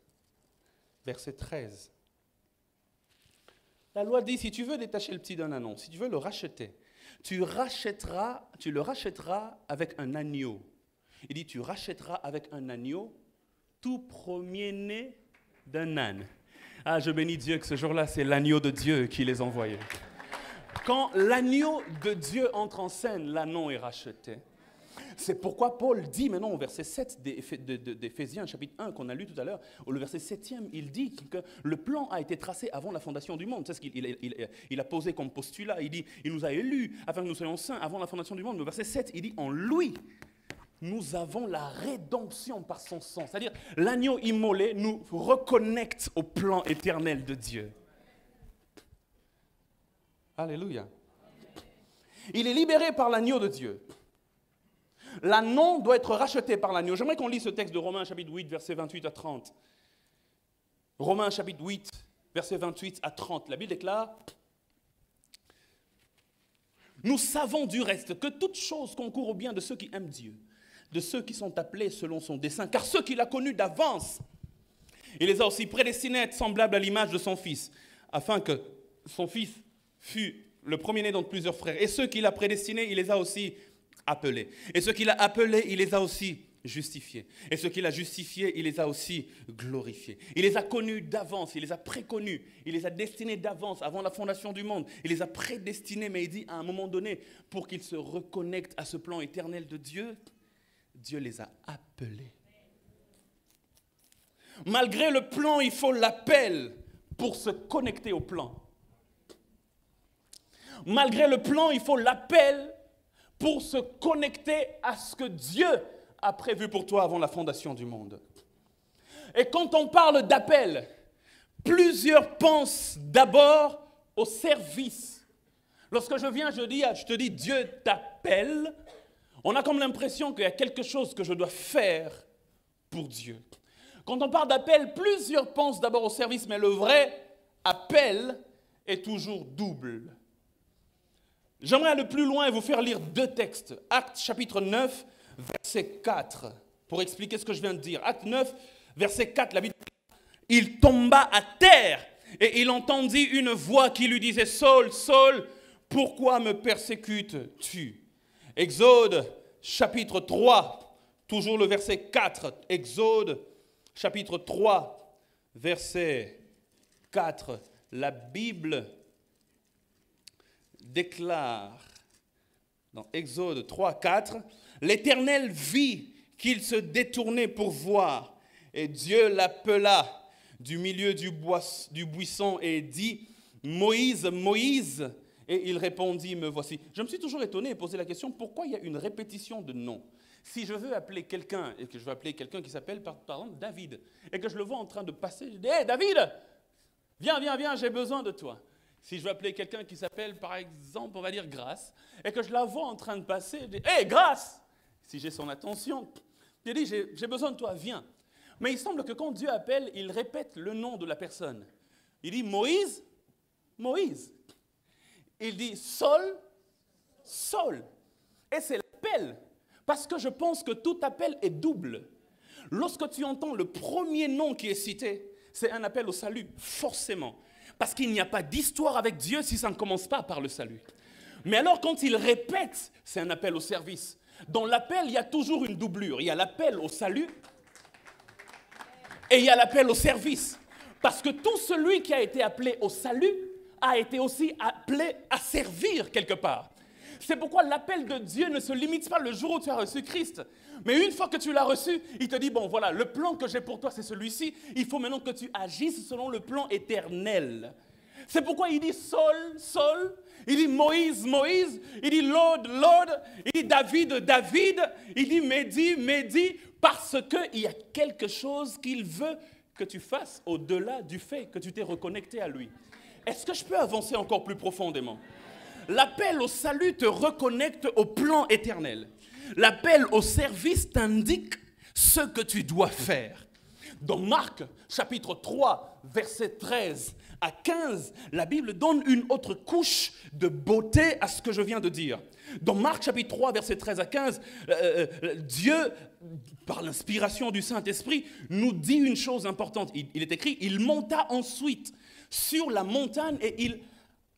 [SPEAKER 1] verset 13. La loi dit, si tu veux détacher le petit d'un ânon, si tu veux le racheter, tu le rachèteras avec un agneau. Il dit, tu rachèteras avec un agneau tout premier-né d'un âne. Ah, je bénis Dieu que ce jour-là, c'est l'agneau de Dieu qui les envoyait. Quand l'agneau de Dieu entre en scène, l'ânon est racheté. C'est pourquoi Paul dit maintenant au verset 7 d'Éphésiens, chapitre 1, qu'on a lu tout à l'heure, au verset 7e, il dit que le plan a été tracé avant la fondation du monde. C'est ce qu'il a posé comme postulat. Il dit, il nous a élus afin que nous soyons saints avant la fondation du monde. Le verset 7, il dit, en lui, nous avons la rédemption par son sang. C'est-à-dire, l'agneau immolé nous reconnecte au plan éternel de Dieu. Alléluia. Il est libéré par l'agneau de Dieu. L'ânon doit être racheté par l'agneau. J'aimerais qu'on lise ce texte de Romains chapitre 8, versets 28 à 30. Romains chapitre 8, versets 28 à 30. La Bible déclare, « Nous savons du reste que toute chose concourt au bien de ceux qui aiment Dieu, de ceux qui sont appelés selon son dessein. Car ceux qu'il a connus d'avance, il les a aussi prédestinés à être semblables à l'image de son Fils, afin que son Fils fût le premier-né d'entre plusieurs frères. Et ceux qu'il a prédestinés, il les a aussi appelés. Et ceux qu'il a appelés, il les a aussi justifiés. Et ceux qu'il a justifiés, il les a aussi glorifiés. Il les a connus d'avance, il les a préconnus, il les a destinés d'avance, avant la fondation du monde. Il les a prédestinés, mais il dit à un moment donné, pour qu'ils se reconnectent à ce plan éternel de Dieu, Dieu les a appelés. Malgré le plan, il faut l'appel pour se connecter au plan. Malgré le plan, il faut l'appel pour se connecter à ce que Dieu a prévu pour toi avant la fondation du monde. Et quand on parle d'appel, plusieurs pensent d'abord au service. Lorsque je viens, je te dis, Dieu t'appelle, on a comme l'impression qu'il y a quelque chose que je dois faire pour Dieu. Quand on parle d'appel, plusieurs pensent d'abord au service, mais le vrai appel est toujours double. J'aimerais aller plus loin et vous faire lire 2 textes. Actes chapitre 9, verset 4, pour expliquer ce que je viens de dire. Acte 9, verset 4, la Bible dit, il tomba à terre et il entendit une voix qui lui disait, Saul, Saul, pourquoi me persécutes-tu? Exode chapitre 3, toujours le verset 4. Exode chapitre 3, verset 4. La Bible déclare dans Exode 3, 4, l'Éternel vit qu'il se détournait pour voir, et Dieu l'appela du milieu du buisson et dit, Moïse, Moïse, et il répondit, me voici. Je me suis toujours étonné et posé la question, pourquoi il y a une répétition de noms? Si je veux appeler quelqu'un, et que je veux appeler quelqu'un qui s'appelle par exemple David, et que je le vois en train de passer, je dis, hé David, viens, j'ai besoin de toi. Si je veux appeler quelqu'un qui s'appelle, par exemple, on va dire Grâce, et que je la vois en train de passer, je dis, hé, Grâce! Si j'ai son attention, je dis, j'ai besoin de toi, viens. Mais il semble que quand Dieu appelle, il répète le nom de la personne. Il dit, Moïse, Moïse. Il dit, Saul, Saul. Et c'est l'appel, parce que je pense que tout appel est double. Lorsque tu entends le premier nom qui est cité, c'est un appel au salut, forcément. Parce qu'il n'y a pas d'histoire avec Dieu si ça ne commence pas par le salut. Mais alors quand il répète, c'est un appel au service. Dans l'appel, il y a toujours une doublure. Il y a l'appel au salut et il y a l'appel au service. Parce que tout celui qui a été appelé au salut a été aussi appelé à servir quelque part. C'est pourquoi l'appel de Dieu ne se limite pas le jour où tu as reçu Christ. Mais une fois que tu l'as reçu, il te dit, bon voilà, le plan que j'ai pour toi c'est celui-ci. Il faut maintenant que tu agisses selon le plan éternel. C'est pourquoi il dit Saul, Saul. Il dit Moïse, Moïse. Il dit Lord, Lord. Il dit David, David. Il dit Mehdi, Mehdi. Parce qu'il y a quelque chose qu'il veut que tu fasses au-delà du fait que tu t'es reconnecté à lui. Est-ce que je peux avancer encore plus profondément? L'appel au salut te reconnecte au plan éternel. L'appel au service t'indique ce que tu dois faire. Dans Marc, chapitre 3, versets 13 à 15, la Bible donne une autre couche de beauté à ce que je viens de dire. Dans Marc, chapitre 3, versets 13 à 15, Dieu, par l'inspiration du Saint-Esprit, nous dit une chose importante. Il est écrit, il monta ensuite sur la montagne et il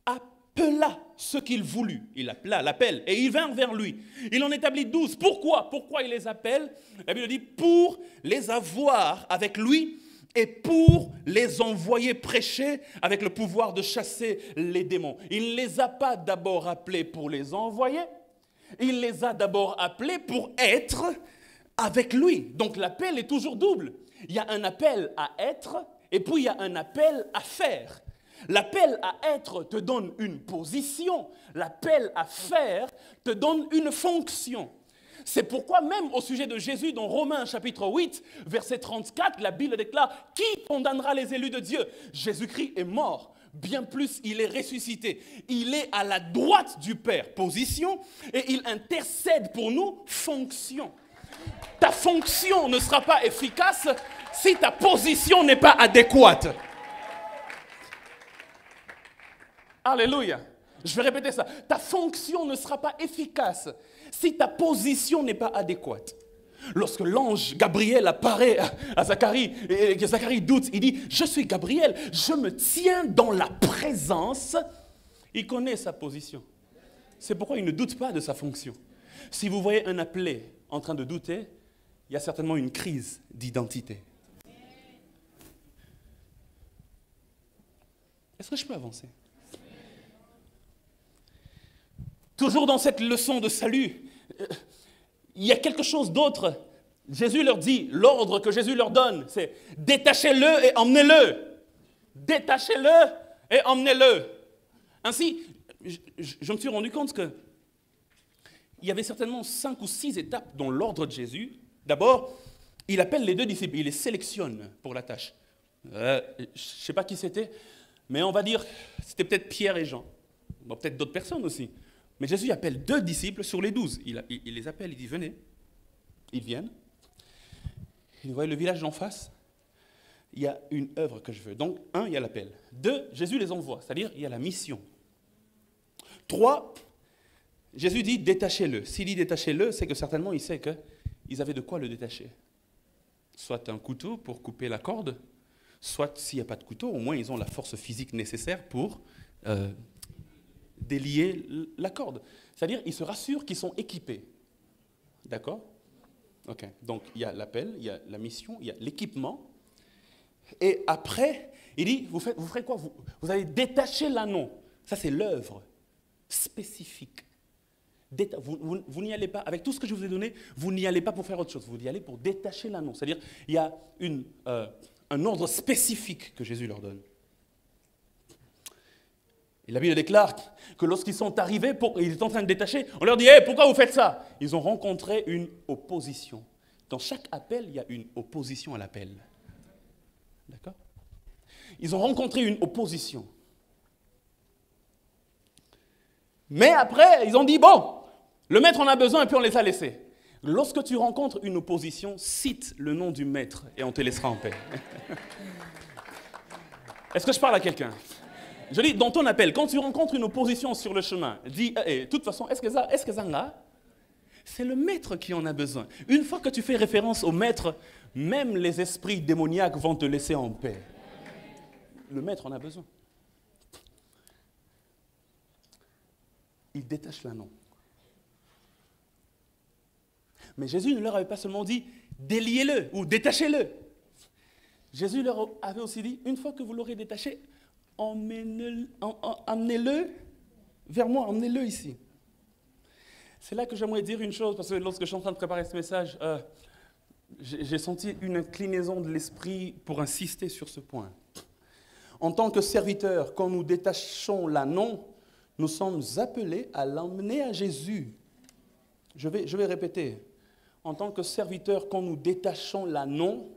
[SPEAKER 1] appela ce qu'il voulut. Il appela, l'appelle, et ils vinrent vers lui. Il en établit 12. Pourquoi? Pourquoi il les appelle? La Bible dit, pour les avoir avec lui et pour les envoyer prêcher avec le pouvoir de chasser les démons. Il ne les a pas d'abord appelés pour les envoyer, il les a d'abord appelés pour être avec lui. Donc l'appel est toujours double. Il y a un appel à être et puis il y a un appel à faire. L'appel à être te donne une position, l'appel à faire te donne une fonction. C'est pourquoi même au sujet de Jésus, dans Romains chapitre 8, verset 34, la Bible déclare « Qui condamnera les élus de Dieu ?» Jésus-Christ est mort, bien plus il est ressuscité. Il est à la droite du Père, position, et il intercède pour nous, fonction. Ta fonction ne sera pas efficace si ta position n'est pas adéquate. Alléluia. Je vais répéter ça. Ta fonction ne sera pas efficace si ta position n'est pas adéquate. Lorsque l'ange Gabriel apparaît à Zacharie, et que Zacharie doute, il dit, je suis Gabriel, je me tiens dans la présence. Il connaît sa position. C'est pourquoi il ne doute pas de sa fonction. Si vous voyez un appelé en train de douter, il y a certainement une crise d'identité. Est-ce que je peux avancer? Toujours dans cette leçon de salut, il y a quelque chose d'autre. Jésus leur dit, l'ordre que Jésus leur donne, c'est détachez-le et emmenez-le. Détachez-le et emmenez-le. Ainsi, je me suis rendu compte qu'il y avait certainement 5 ou 6 étapes dans l'ordre de Jésus. D'abord, il appelle les 2 disciples, il les sélectionne pour la tâche. Je ne sais pas qui c'était, mais on va dire, c'était peut-être Pierre et Jean. Bon, peut-être d'autres personnes aussi. Mais Jésus appelle 2 disciples sur les 12. Il les appelle, il dit, venez. Ils viennent. Vous voyez le village d'en face? Il y a une œuvre que je veux. Donc, 1, il y a l'appel. 2, Jésus les envoie, c'est-à-dire il y a la mission. 3, Jésus dit détachez-le. S'il dit détachez-le, c'est que certainement il sait qu'ils avaient de quoi le détacher. Soit un couteau pour couper la corde, soit s'il n'y a pas de couteau, au moins ils ont la force physique nécessaire pour délier la corde. C'est-à-dire ils se rassurent qu'ils sont équipés. D'accord? Ok. Donc il y a l'appel, il y a la mission, il y a l'équipement. Et après, il dit, vous ferez quoi? Vous allez détacher l'anneau. Ça, c'est l'œuvre spécifique. Vous n'y allez pas, avec tout ce que je vous ai donné, vous n'y allez pas pour faire autre chose. Vous y allez pour détacher l'anneau. C'est-à-dire, il y a un ordre spécifique que Jésus leur donne. Et la Bible déclare que lorsqu'ils sont arrivés, ils étaient en train de détacher, on leur dit, hey, pourquoi vous faites ça? Ils ont rencontré une opposition. Dans chaque appel, il y a une opposition à l'appel. D'accord? Ils ont rencontré une opposition. Mais après, ils ont dit, bon, le maître en a besoin et puis on les a laissés. Lorsque tu rencontres une opposition, cite le nom du maître et on te laissera en paix. Est-ce que je parle à quelqu'un? Je dis, dans ton appel, quand tu rencontres une opposition sur le chemin, dis, de toute façon, est-ce que ça là? C'est le maître qui en a besoin. Une fois que tu fais référence au maître, même les esprits démoniaques vont te laisser en paix. Le maître en a besoin. Il détache l'anneau. Mais Jésus ne leur avait pas seulement dit déliez-le ou détachez-le. Jésus leur avait aussi dit, une fois que vous l'aurez détaché, amenez-le vers moi, emmenez-le ici. C'est là que j'aimerais dire une chose, parce que lorsque je suis en train de préparer ce message, j'ai senti une inclinaison de l'esprit pour insister sur ce point. En tant que serviteurs, quand nous détachons l'anneau, nous sommes appelés à l'emmener à Jésus. Je vais répéter. En tant que serviteurs, quand nous détachons l'anneau,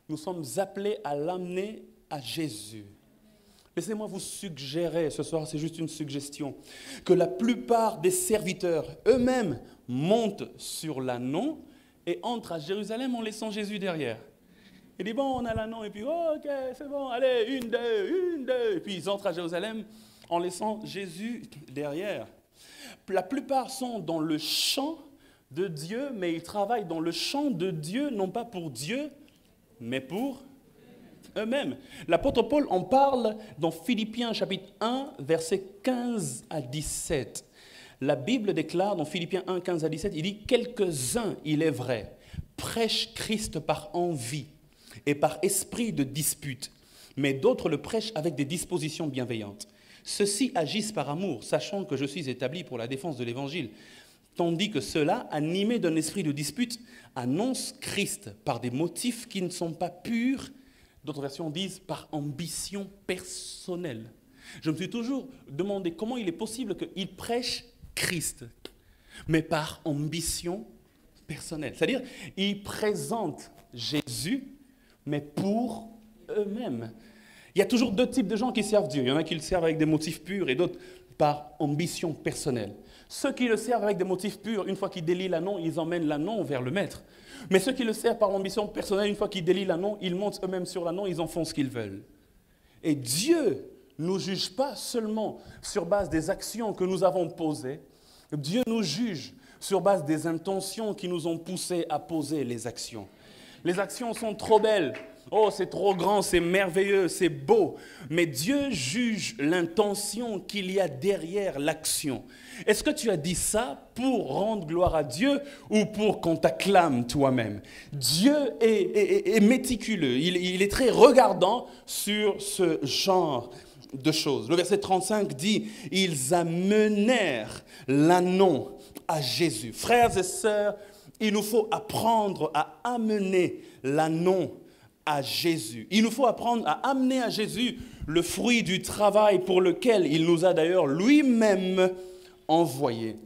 [SPEAKER 1] nous sommes appelés à l'emmener à Jésus. Laissez-moi vous suggérer, ce soir c'est juste une suggestion, que la plupart des serviteurs eux-mêmes montent sur l'anneau et entrent à Jérusalem en laissant Jésus derrière. Il dit, bon, on a l'anneau, et puis, oh, ok, c'est bon, allez, une, deux. Et puis ils entrent à Jérusalem en laissant Jésus derrière. La plupart sont dans le champ de Dieu, mais ils travaillent dans le champ de Dieu, non pas pour Dieu, mais pour eux-mêmes. L'apôtre Paul en parle dans Philippiens chapitre 1, versets 15 à 17. La Bible déclare dans Philippiens 1, 15 à 17, il dit « Quelques-uns, il est vrai, prêchent Christ par envie et par esprit de dispute, mais d'autres le prêchent avec des dispositions bienveillantes. Ceux-ci agissent par amour, sachant que je suis établi pour la défense de l'Évangile, tandis que ceux-là, animés d'un esprit de dispute, annoncent Christ par des motifs qui ne sont pas purs. D'autres versions disent par ambition personnelle. Je me suis toujours demandé comment il est possible qu'ils prêchent Christ, mais par ambition personnelle. C'est-à-dire, ils présentent Jésus, mais pour eux-mêmes. Il y a toujours 2 types de gens qui servent Dieu. Il y en a qui le servent avec des motifs purs et d'autres par ambition personnelle. Ceux qui le servent avec des motifs purs, une fois qu'ils délient l'anneau, ils emmènent l'anneau vers le maître. Mais ceux qui le servent par ambition personnelle, une fois qu'ils délient l'anneau, ils montent eux-mêmes sur l'anneau, ils en font ce qu'ils veulent. Et Dieu ne nous juge pas seulement sur base des actions que nous avons posées. Dieu nous juge sur base des intentions qui nous ont poussés à poser les actions. Les actions sont trop belles. Oh, c'est trop grand, c'est merveilleux, c'est beau. Mais Dieu juge l'intention qu'il y a derrière l'action. Est-ce que tu as dit ça pour rendre gloire à Dieu ou pour qu'on t'acclame toi-même? Dieu est méticuleux, il est très regardant sur ce genre de choses. Le verset 35 dit « Ils amenèrent l'ânon à Jésus ». Frères et sœurs, il nous faut apprendre à amener l'ânon à Jésus. Il nous faut apprendre à amener à Jésus le fruit du travail pour lequel il nous a d'ailleurs lui-même envoyés.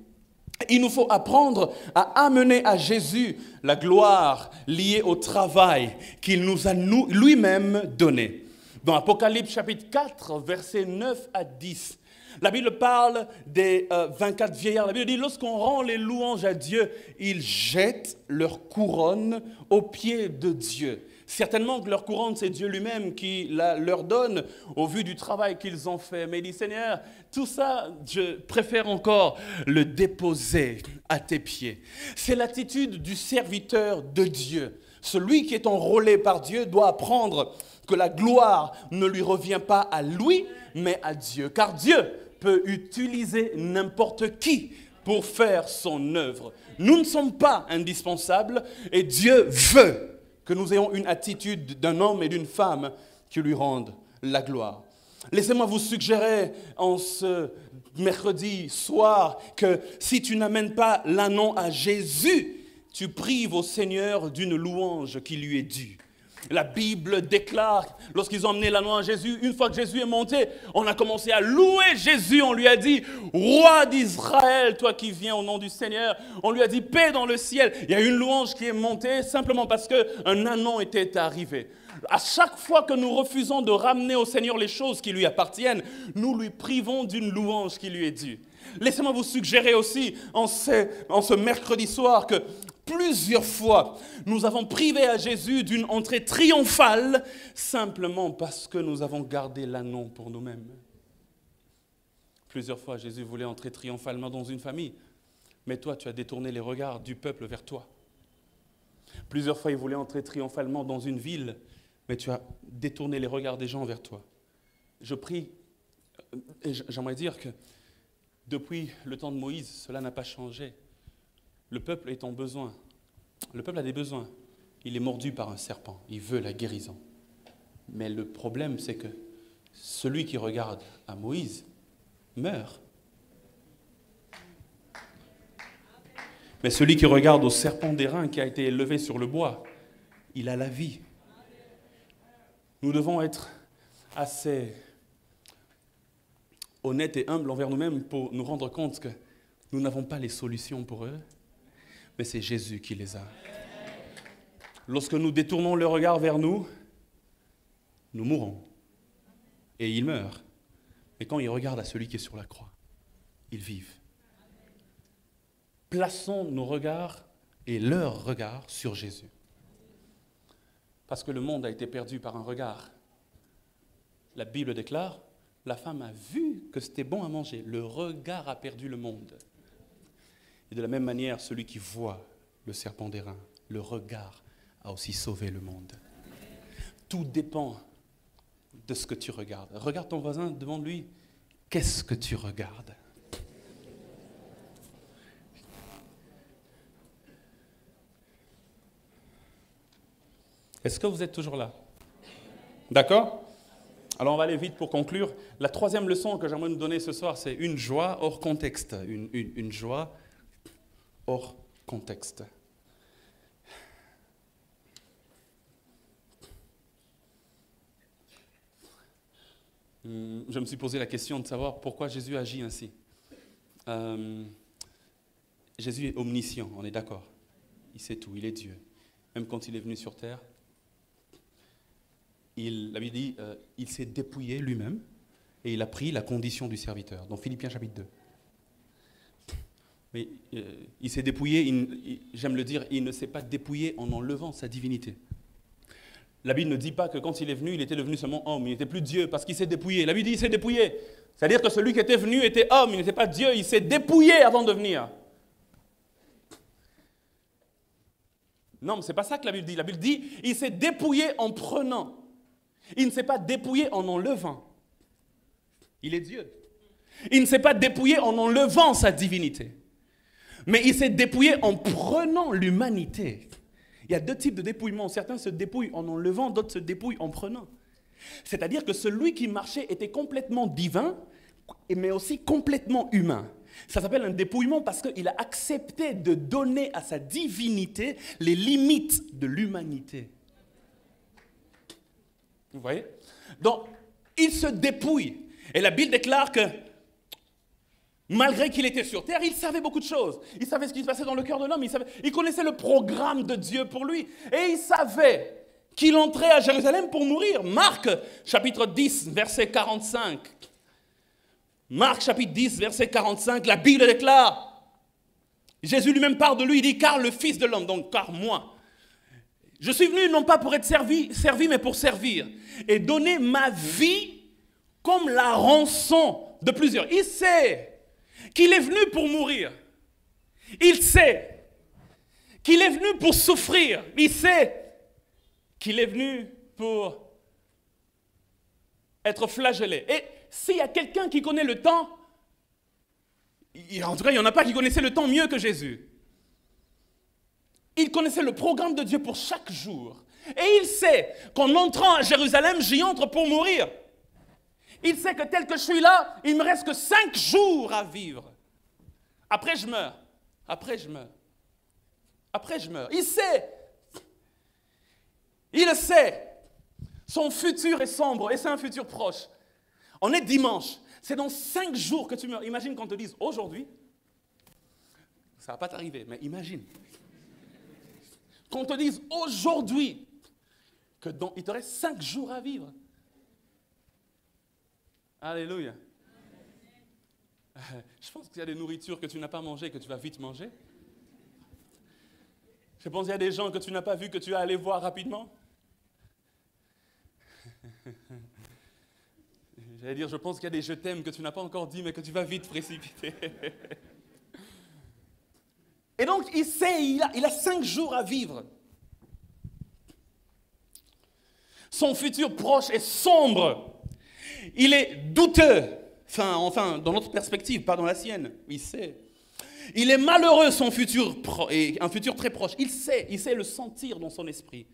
[SPEAKER 1] Il nous faut apprendre à amener à Jésus la gloire liée au travail qu'il nous a lui-même donné. Dans Apocalypse chapitre 4, versets 9 à 10, la Bible parle des 24 vieillards. La Bible dit, lorsqu'on rend les louanges à Dieu, ils jettent leur couronne aux pieds de Dieu. Certainement que leur couronne, c'est Dieu lui-même qui leur donne au vu du travail qu'ils ont fait. Mais il dit, Seigneur, tout ça, je préfère encore le déposer à tes pieds. C'est l'attitude du serviteur de Dieu. Celui qui est enrôlé par Dieu doit apprendre que la gloire ne lui revient pas à lui, mais à Dieu. Car Dieu peut utiliser n'importe qui pour faire son œuvre. Nous ne sommes pas indispensables et Dieu veut que nous ayons une attitude d'un homme et d'une femme qui lui rendent la gloire. Laissez-moi vous suggérer en ce mercredi soir que si tu n'amènes pas l'ânon à Jésus, tu prives au Seigneur d'une louange qui lui est due. La Bible déclare, lorsqu'ils ont emmené l'ânon à Jésus, une fois que Jésus est monté, on a commencé à louer Jésus. On lui a dit, roi d'Israël, toi qui viens au nom du Seigneur. On lui a dit, paix dans le ciel. Il y a une louange qui est montée simplement parce qu'un ânon était arrivé. À chaque fois que nous refusons de ramener au Seigneur les choses qui lui appartiennent, nous lui privons d'une louange qui lui est due. Laissez-moi vous suggérer aussi en ce mercredi soir que plusieurs fois, nous avons privé à Jésus d'une entrée triomphale simplement parce que nous avons gardé l'ânon pour nous-mêmes. Plusieurs fois, Jésus voulait entrer triomphalement dans une famille, mais toi, tu as détourné les regards du peuple vers toi. Plusieurs fois, il voulait entrer triomphalement dans une ville, mais tu as détourné les regards des gens vers toi. Je prie, et j'aimerais dire que depuis le temps de Moïse, cela n'a pas changé. Le peuple est en besoin. Le peuple a des besoins. Il est mordu par un serpent. Il veut la guérison. Mais le problème, c'est que celui qui regarde à Moïse meurt. Mais celui qui regarde au serpent d'airain qui a été élevé sur le bois, il a la vie. Nous devons être assez honnêtes et humbles envers nous-mêmes pour nous rendre compte que nous n'avons pas les solutions pour eux, mais c'est Jésus qui les a. Lorsque nous détournons le regard vers nous, nous mourrons. Et ils meurent. Mais quand ils regardent à celui qui est sur la croix, ils vivent. Plaçons nos regards et leurs regards sur Jésus. Parce que le monde a été perdu par un regard. La Bible déclare, la femme a vu que c'était bon à manger. Le regard a perdu le monde. Et de la même manière, celui qui voit le serpent d'airain, le regard a aussi sauvé le monde. Tout dépend de ce que tu regardes. Regarde ton voisin, demande-lui, qu'est-ce que tu regardes ? Est-ce que vous êtes toujours là? D'accord? Alors on va aller vite pour conclure. La troisième leçon que j'aimerais nous donner ce soir, c'est une joie hors contexte. Une joie hors contexte. Je me suis posé la question de savoir pourquoi Jésus agit ainsi. Jésus est omniscient, on est d'accord. Il sait tout, il est Dieu. Même quand il est venu sur terre, la Bible dit, il s'est dépouillé lui-même et il a pris la condition du serviteur. Dans Philippiens chapitre 2. Mais il s'est dépouillé, j'aime le dire, il ne s'est pas dépouillé en enlevant sa divinité. La Bible ne dit pas que quand il est venu, il était devenu seulement homme, il n'était plus Dieu parce qu'il s'est dépouillé. La Bible dit il s'est dépouillé. C'est-à-dire que celui qui était venu était homme, il n'était pas Dieu, il s'est dépouillé avant de venir. Non, mais ce n'est pas ça que la Bible dit. La Bible dit, il s'est dépouillé en prenant. Il ne s'est pas dépouillé en enlevant. Il est Dieu. Il ne s'est pas dépouillé en enlevant sa divinité. Mais il s'est dépouillé en prenant l'humanité. Il y a deux types de dépouillement. Certains se dépouillent en enlevant, d'autres se dépouillent en prenant. C'est-à-dire que celui qui marchait était complètement divin, mais aussi complètement humain. Ça s'appelle un dépouillement parce qu'il a accepté de donner à sa divinité les limites de l'humanité. Vous voyez? Donc, il se dépouille. Et la Bible déclare que, malgré qu'il était sur terre, il savait beaucoup de choses. Il savait ce qui se passait dans le cœur de l'homme. Il connaissait le programme de Dieu pour lui. Et il savait qu'il entrait à Jérusalem pour mourir. Marc, chapitre 10, verset 45. Marc, chapitre 10, verset 45, la Bible déclare, Jésus lui-même parle de lui, il dit, car le Fils de l'homme, donc car moi, je suis venu non pas pour être servi, mais pour servir, et donner ma vie comme la rançon de plusieurs. Il sait qu'il est venu pour mourir. Il sait qu'il est venu pour souffrir. Il sait qu'il est venu pour être flagellé. Et s'il y a quelqu'un qui connaît le temps, en tout cas, il n'y en a pas qui connaissait le temps mieux que Jésus. Il connaissait le programme de Dieu pour chaque jour. Et il sait qu'en entrant à Jérusalem, j'y entre pour mourir. Il sait que tel que je suis là, il ne me reste que 5 jours à vivre. Après, je meurs. Après, je meurs. Après, je meurs. Il sait. Il le sait. Son futur est sombre et c'est un futur proche. On est dimanche. C'est dans 5 jours que tu meurs. Imagine qu'on te dise aujourd'hui, ça ne va pas t'arriver, mais imagine. Qu'on te dise aujourd'hui qu'il te reste 5 jours à vivre. Alléluia. Je pense qu'il y a des nourritures que tu n'as pas mangées, que tu vas vite manger. Je pense qu'il y a des gens que tu n'as pas vus, que tu vas aller voir rapidement. J'allais dire, je pense qu'il y a des je t'aime que tu n'as pas encore dit, mais que tu vas vite précipiter. Et donc, il sait, il a 5 jours à vivre. Son futur proche est sombre. Il est douteux. Enfin, dans notre perspective, pas dans la sienne. Il sait. Il est malheureux, son futur, et un futur très proche. Il sait le sentir dans son esprit.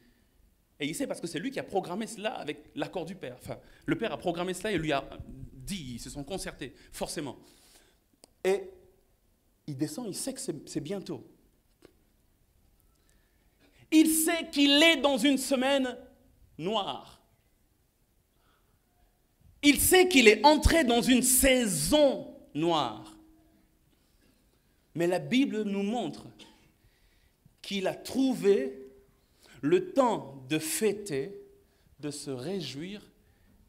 [SPEAKER 1] Et il sait parce que c'est lui qui a programmé cela avec l'accord du Père. Enfin, le Père a programmé cela et lui a dit, ils se sont concertés, forcément. Et il descend, il sait que c'est bientôt. Il sait qu'il est dans une semaine noire. Il sait qu'il est entré dans une saison noire. Mais la Bible nous montre qu'il a trouvé le temps de fêter, de se réjouir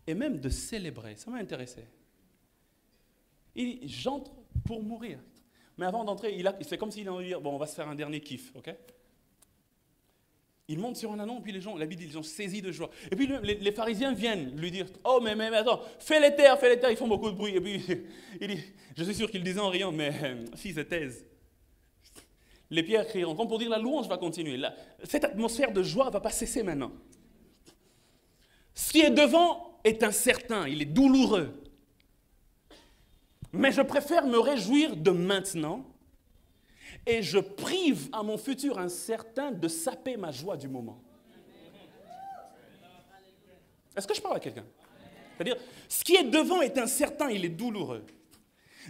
[SPEAKER 1] et même de célébrer. Ça m'a intéressé. Il dit, j'entre pour mourir. Mais avant d'entrer, c'est comme s'il a envie de dire, bon, on va se faire un dernier kiff, ok? Il monte sur un ânon, puis la Bible dit, ils ont saisi de joie. Et puis les pharisiens viennent lui dire, oh, mais attends, fais les terres, ils font beaucoup de bruit. Et puis il dit, je suis sûr qu'il disait en riant, mais s'ils se taisent. Les pierres crieront, comme pour dire la louange va continuer. Cette atmosphère de joie ne va pas cesser maintenant. Ce qui est devant est incertain, il est douloureux. Mais je préfère me réjouir de maintenant et je prive à mon futur incertain de saper ma joie du moment. Est-ce que je parle à quelqu'un? C'est-à-dire, ce qui est devant est incertain, il est douloureux.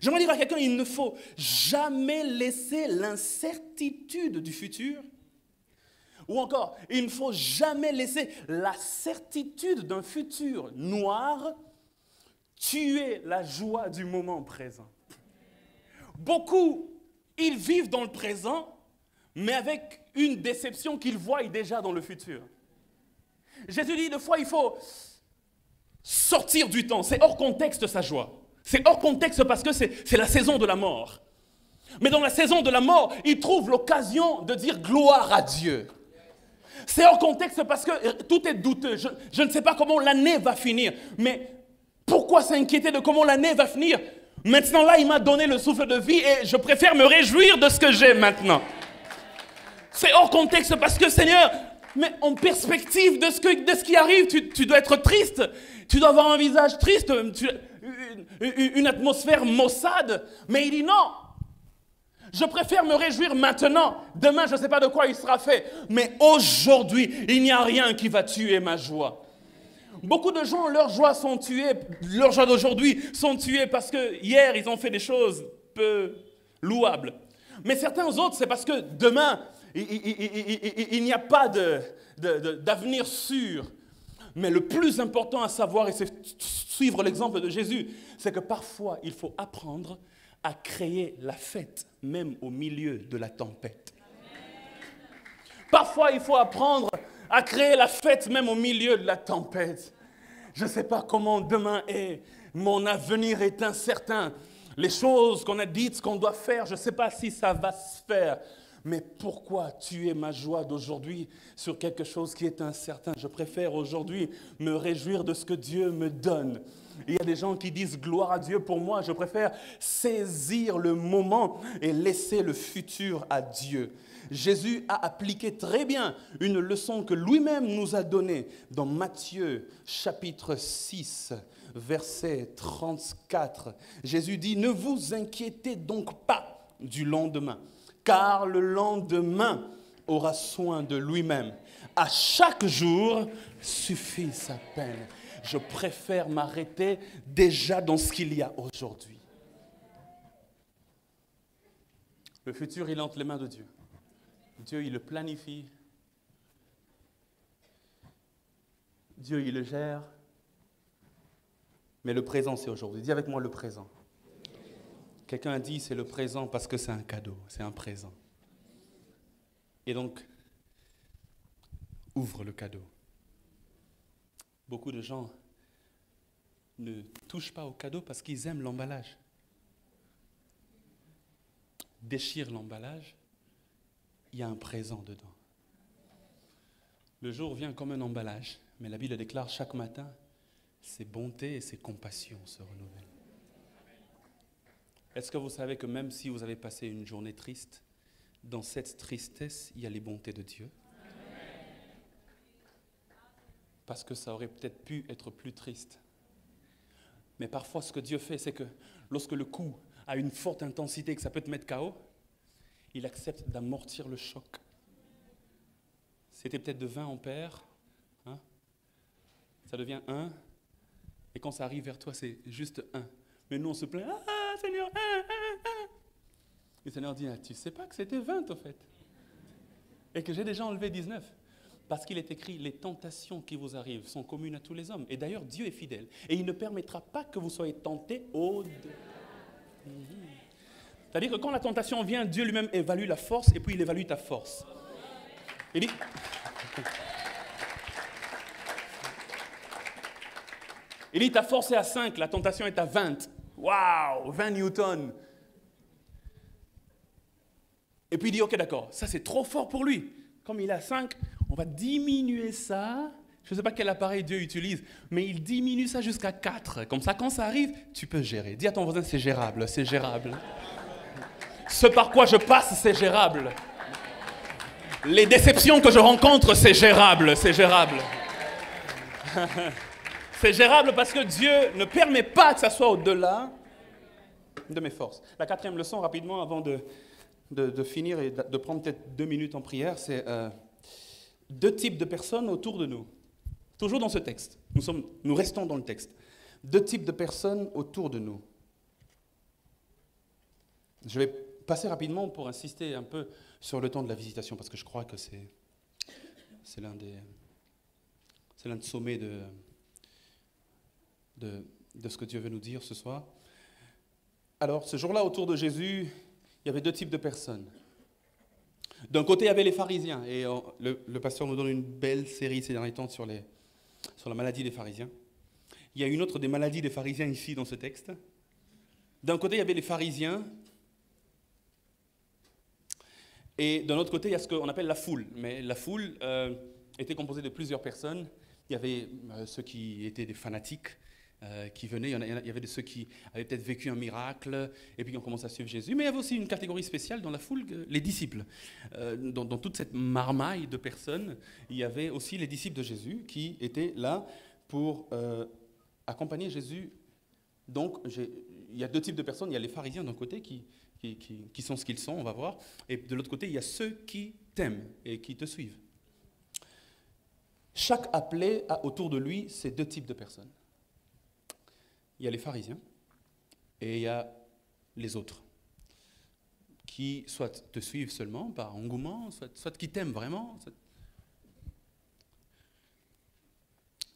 [SPEAKER 1] J'aimerais dire à quelqu'un, il ne faut jamais laisser l'incertitude du futur, ou encore, il ne faut jamais laisser la certitude d'un futur noir tuer la joie du moment présent. Beaucoup, ils vivent dans le présent, mais avec une déception qu'ils voient déjà dans le futur. Jésus dit, des fois, il faut sortir du temps. C'est hors contexte sa joie. C'est hors contexte parce que c'est la saison de la mort. Mais dans la saison de la mort, il trouve l'occasion de dire gloire à Dieu. C'est hors contexte parce que tout est douteux. Je ne sais pas comment l'année va finir. Mais pourquoi s'inquiéter de comment l'année va finir? Maintenant là, il m'a donné le souffle de vie et je préfère me réjouir de ce que j'ai maintenant. C'est hors contexte parce que Seigneur, mais en perspective de ce qui arrive, tu dois être triste. Tu dois avoir un visage triste, une atmosphère maussade. Mais il dit non. Je préfère me réjouir maintenant. Demain, je ne sais pas de quoi il sera fait. Mais aujourd'hui, il n'y a rien qui va tuer ma joie. Beaucoup de gens, leurs joies sont tuées, leurs joies d'aujourd'hui sont tuées parce que hier, ils ont fait des choses peu louables. Mais certains autres, c'est parce que demain, il n'y a pas d'avenir sûr. Mais le plus important à savoir, et c'est suivre l'exemple de Jésus, c'est que parfois, il faut apprendre à créer la fête, même au milieu de la tempête. Parfois, il faut apprendre à créer la fête, même au milieu de la tempête. Je ne sais pas comment demain est, mon avenir est incertain. Les choses qu'on a dites, ce qu'on doit faire, je ne sais pas si ça va se faire. Mais pourquoi tuer ma joie d'aujourd'hui sur quelque chose qui est incertain? Je préfère aujourd'hui me réjouir de ce que Dieu me donne. Il y a des gens qui disent gloire à Dieu pour moi. Je préfère saisir le moment et laisser le futur à Dieu. Jésus a appliqué très bien une leçon que lui-même nous a donnée dans Matthieu chapitre 6, verset 34. Jésus dit « Ne vous inquiétez donc pas du lendemain, car le lendemain aura soin de lui-même. À chaque jour suffit sa peine. » Je préfère m'arrêter déjà dans ce qu'il y a aujourd'hui. Le futur, il est entre les mains de Dieu. Dieu, il le planifie. Dieu, il le gère. Mais le présent, c'est aujourd'hui. Dis avec moi le présent. Quelqu'un a dit, c'est le présent parce que c'est un cadeau, c'est un présent. Et donc, ouvre le cadeau. Beaucoup de gens ne touchent pas au cadeau parce qu'ils aiment l'emballage. Déchire l'emballage, il y a un présent dedans. Le jour vient comme un emballage, mais la Bible déclare chaque matin, ses bontés et ses compassions se renouvellent. Est-ce que vous savez que même si vous avez passé une journée triste, dans cette tristesse, il y a les bontés de Dieu? Parce que ça aurait peut-être pu être plus triste. Mais parfois, ce que Dieu fait, c'est que lorsque le coup a une forte intensité et que ça peut te mettre KO, il accepte d'amortir le choc. C'était peut-être de 20 ampères, hein? Ça devient 1, et quand ça arrive vers toi, c'est juste 1. Mais nous, on se plaint, « Ah, Seigneur, 1, 1, 1 !» Le Seigneur dit, « Tu ne sais pas que c'était 20, au fait, et que j'ai déjà enlevé 19. » Parce qu'il est écrit, les tentations qui vous arrivent sont communes à tous les hommes. Et d'ailleurs, Dieu est fidèle. Et il ne permettra pas que vous soyez tentés au-delà. C'est-à-dire que quand la tentation vient, Dieu lui-même évalue la force et puis il évalue ta force. Il dit... Il dit, ta force est à 5, la tentation est à 20. Waouh, 20 newtons. Et puis il dit, ok, d'accord, ça c'est trop fort pour lui. Comme il est à 5, on va diminuer ça. Je ne sais pas quel appareil Dieu utilise, mais il diminue ça jusqu'à 4. Comme ça, quand ça arrive, tu peux gérer. Dis à ton voisin, c'est gérable, c'est gérable. Ce par quoi je passe, c'est gérable. Les déceptions que je rencontre, c'est gérable, c'est gérable. C'est gérable parce que Dieu ne permet pas que ça soit au-delà de mes forces. La 4e leçon, rapidement, avant de finir et de prendre peut-être 2 minutes en prière, c'est 2 types de personnes autour de nous. Toujours dans ce texte. Nous restons dans le texte. 2 types de personnes autour de nous. Je vais passer rapidement pour insister un peu sur le temps de la visitation, parce que je crois que c'est l'un des sommets de ce que Dieu veut nous dire ce soir. Alors, ce jour-là, autour de Jésus, il y avait 2 types de personnes. D'un côté, il y avait les pharisiens, et le pasteur nous donne une belle série ces derniers temps sur la maladie des pharisiens. Il y a une autre des maladies des pharisiens ici dans ce texte. D'un côté, il y avait les pharisiens, et d'un autre côté, il y a ce qu'on appelle la foule. Mais la foule était composée de plusieurs personnes. Il y avait ceux qui étaient des fanatiques, qui venaient. Il y avait de ceux qui avaient peut-être vécu un miracle et puis qui ont commencé à suivre Jésus. Mais il y avait aussi une catégorie spéciale dans la foule, les disciples. Dans toute cette marmaille de personnes, il y avait aussi les disciples de Jésus qui étaient là pour accompagner Jésus. Donc, il y a deux types de personnes. Il y a les pharisiens d'un côté qui sont ce qu'ils sont, on va voir. Et de l'autre côté, il y a ceux qui t'aiment et qui te suivent. Chaque appelé a autour de lui ces deux types de personnes. Il y a les pharisiens et il y a les autres qui soit te suivent seulement par engouement, soit qui t'aiment vraiment.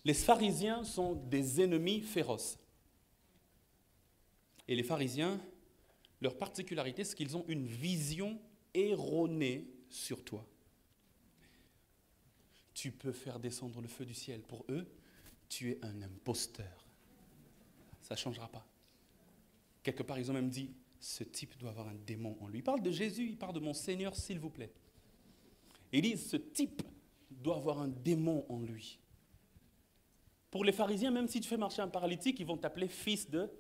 [SPEAKER 1] Les pharisiens sont des ennemis féroces. Et les pharisiens, leur particularité, c'est qu'ils ont une vision erronée sur toi. Tu peux faire descendre le feu du ciel. Pour eux, tu es un imposteur. Ça ne changera pas. Quelque part, ils ont même dit, ce type doit avoir un démon en lui. Ils parlent de Jésus, ils parlent de mon Seigneur, s'il vous plaît. Et ils disent, ce type doit avoir un démon en lui. Pour les pharisiens, même si tu fais marcher un paralytique, ils vont t'appeler fils de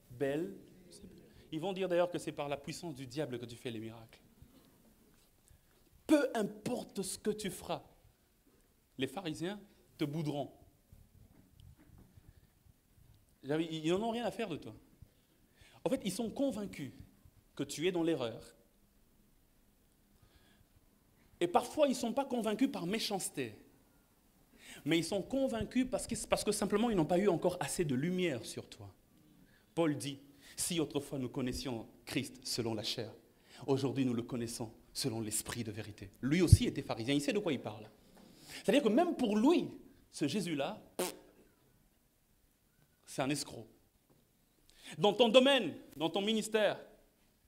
[SPEAKER 1] Bel. Ils vont dire d'ailleurs que c'est par la puissance du diable que tu fais les miracles. Peu importe ce que tu feras, les pharisiens te bouderont. Ils n'en ont rien à faire de toi. En fait, ils sont convaincus que tu es dans l'erreur. Et parfois, ils ne sont pas convaincus par méchanceté. Mais ils sont convaincus parce que simplement, ils n'ont pas eu encore assez de lumière sur toi. Paul dit, si autrefois nous connaissions Christ selon la chair, aujourd'hui nous le connaissons selon l'esprit de vérité. Lui aussi était pharisien, il sait de quoi il parle. C'est-à-dire que même pour lui, ce Jésus-là, c'est un escroc. Dans ton domaine, dans ton ministère,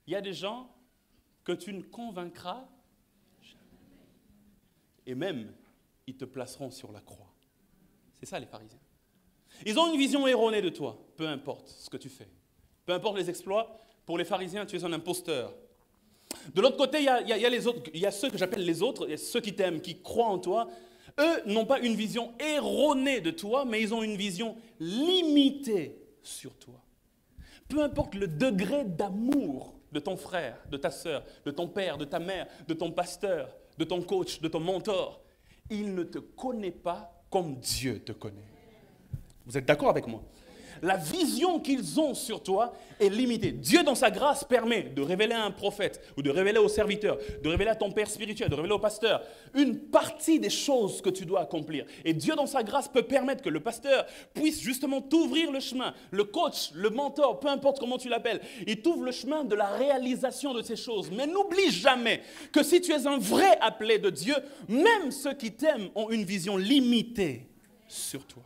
[SPEAKER 1] il y a des gens que tu ne convaincras jamais. Et même, ils te placeront sur la croix. C'est ça les pharisiens. Ils ont une vision erronée de toi, peu importe ce que tu fais. Peu importe les exploits, pour les pharisiens, tu es un imposteur. De l'autre côté, il y a les autres, il y a ceux que j'appelle les autres, il y a ceux qui t'aiment, qui croient en toi. Eux n'ont pas une vision erronée de toi, mais ils ont une vision limitée sur toi. Peu importe le degré d'amour de ton frère, de ta sœur, de ton père, de ta mère, de ton pasteur, de ton coach, de ton mentor, il ne te connaît pas comme Dieu te connaît. Vous êtes d'accord avec moi? La vision qu'ils ont sur toi est limitée. Dieu, dans sa grâce, permet de révéler à un prophète ou de révéler au serviteur, de révéler à ton père spirituel, de révéler au pasteur une partie des choses que tu dois accomplir. Et Dieu, dans sa grâce, peut permettre que le pasteur puisse justement t'ouvrir le chemin. Le coach, le mentor, peu importe comment tu l'appelles, il t'ouvre le chemin de la réalisation de ces choses. Mais n'oublie jamais que si tu es un vrai appelé de Dieu, même ceux qui t'aiment ont une vision limitée sur toi.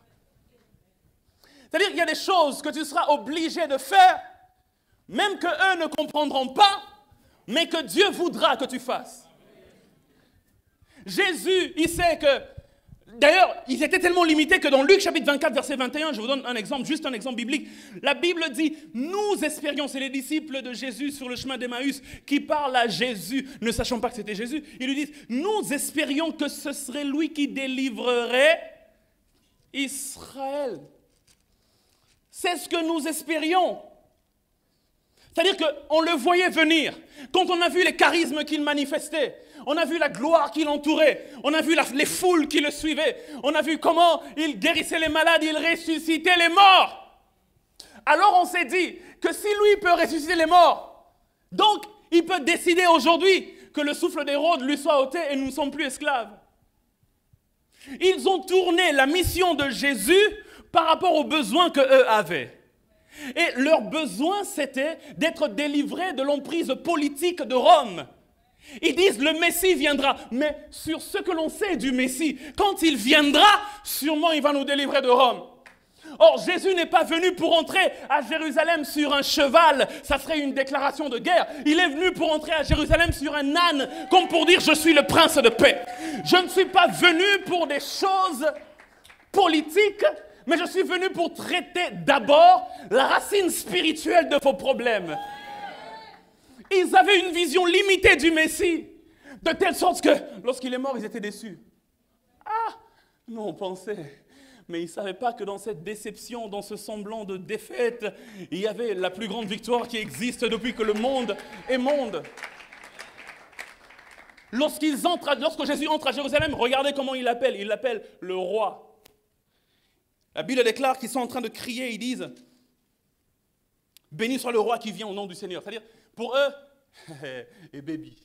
[SPEAKER 1] C'est-à-dire qu'il y a des choses que tu seras obligé de faire, même qu'eux ne comprendront pas, mais que Dieu voudra que tu fasses. Jésus, il sait que... D'ailleurs, ils étaient tellement limités que dans Luc chapitre 24, verset 21, je vous donne un exemple, juste un exemple biblique, la Bible dit, nous espérions, c'est les disciples de Jésus sur le chemin d'Emmaüs qui parlent à Jésus, ne sachant pas que c'était Jésus, ils lui disent, nous espérions que ce serait lui qui délivrerait Israël. C'est ce que nous espérions. C'est-à-dire qu'on le voyait venir. Quand on a vu les charismes qu'il manifestait, on a vu la gloire qui l'entourait, on a vu les foules qui le suivaient, on a vu comment il guérissait les malades, il ressuscitait les morts. Alors on s'est dit que si lui peut ressusciter les morts, donc il peut décider aujourd'hui que le souffle d'Hérode lui soit ôté et nous ne sommes plus esclaves. Ils ont tourné la mission de Jésus par rapport aux besoins qu'eux avaient. Et leur besoin, c'était d'être délivrés de l'emprise politique de Rome. Ils disent, le Messie viendra. Mais sur ce que l'on sait du Messie, quand il viendra, sûrement il va nous délivrer de Rome. Or, Jésus n'est pas venu pour entrer à Jérusalem sur un cheval. Ça serait une déclaration de guerre. Il est venu pour entrer à Jérusalem sur un âne, comme pour dire, je suis le prince de paix. Je ne suis pas venu pour des choses politiques, mais je suis venu pour traiter d'abord la racine spirituelle de vos problèmes. Ils avaient une vision limitée du Messie, de telle sorte que lorsqu'il est mort, ils étaient déçus. Ah, nous on pensait, Mais ils ne savaient pas que dans cette déception, dans ce semblant de défaite, il y avait la plus grande victoire qui existe depuis que le monde est monde. Lorsque Jésus entre à Jérusalem, regardez comment il l'appelle. Il l'appelle le roi. La Bible déclare qu'ils sont en train de crier, ils disent « Béni soit le roi qui vient au nom du Seigneur ». C'est-à-dire, pour eux, et baby.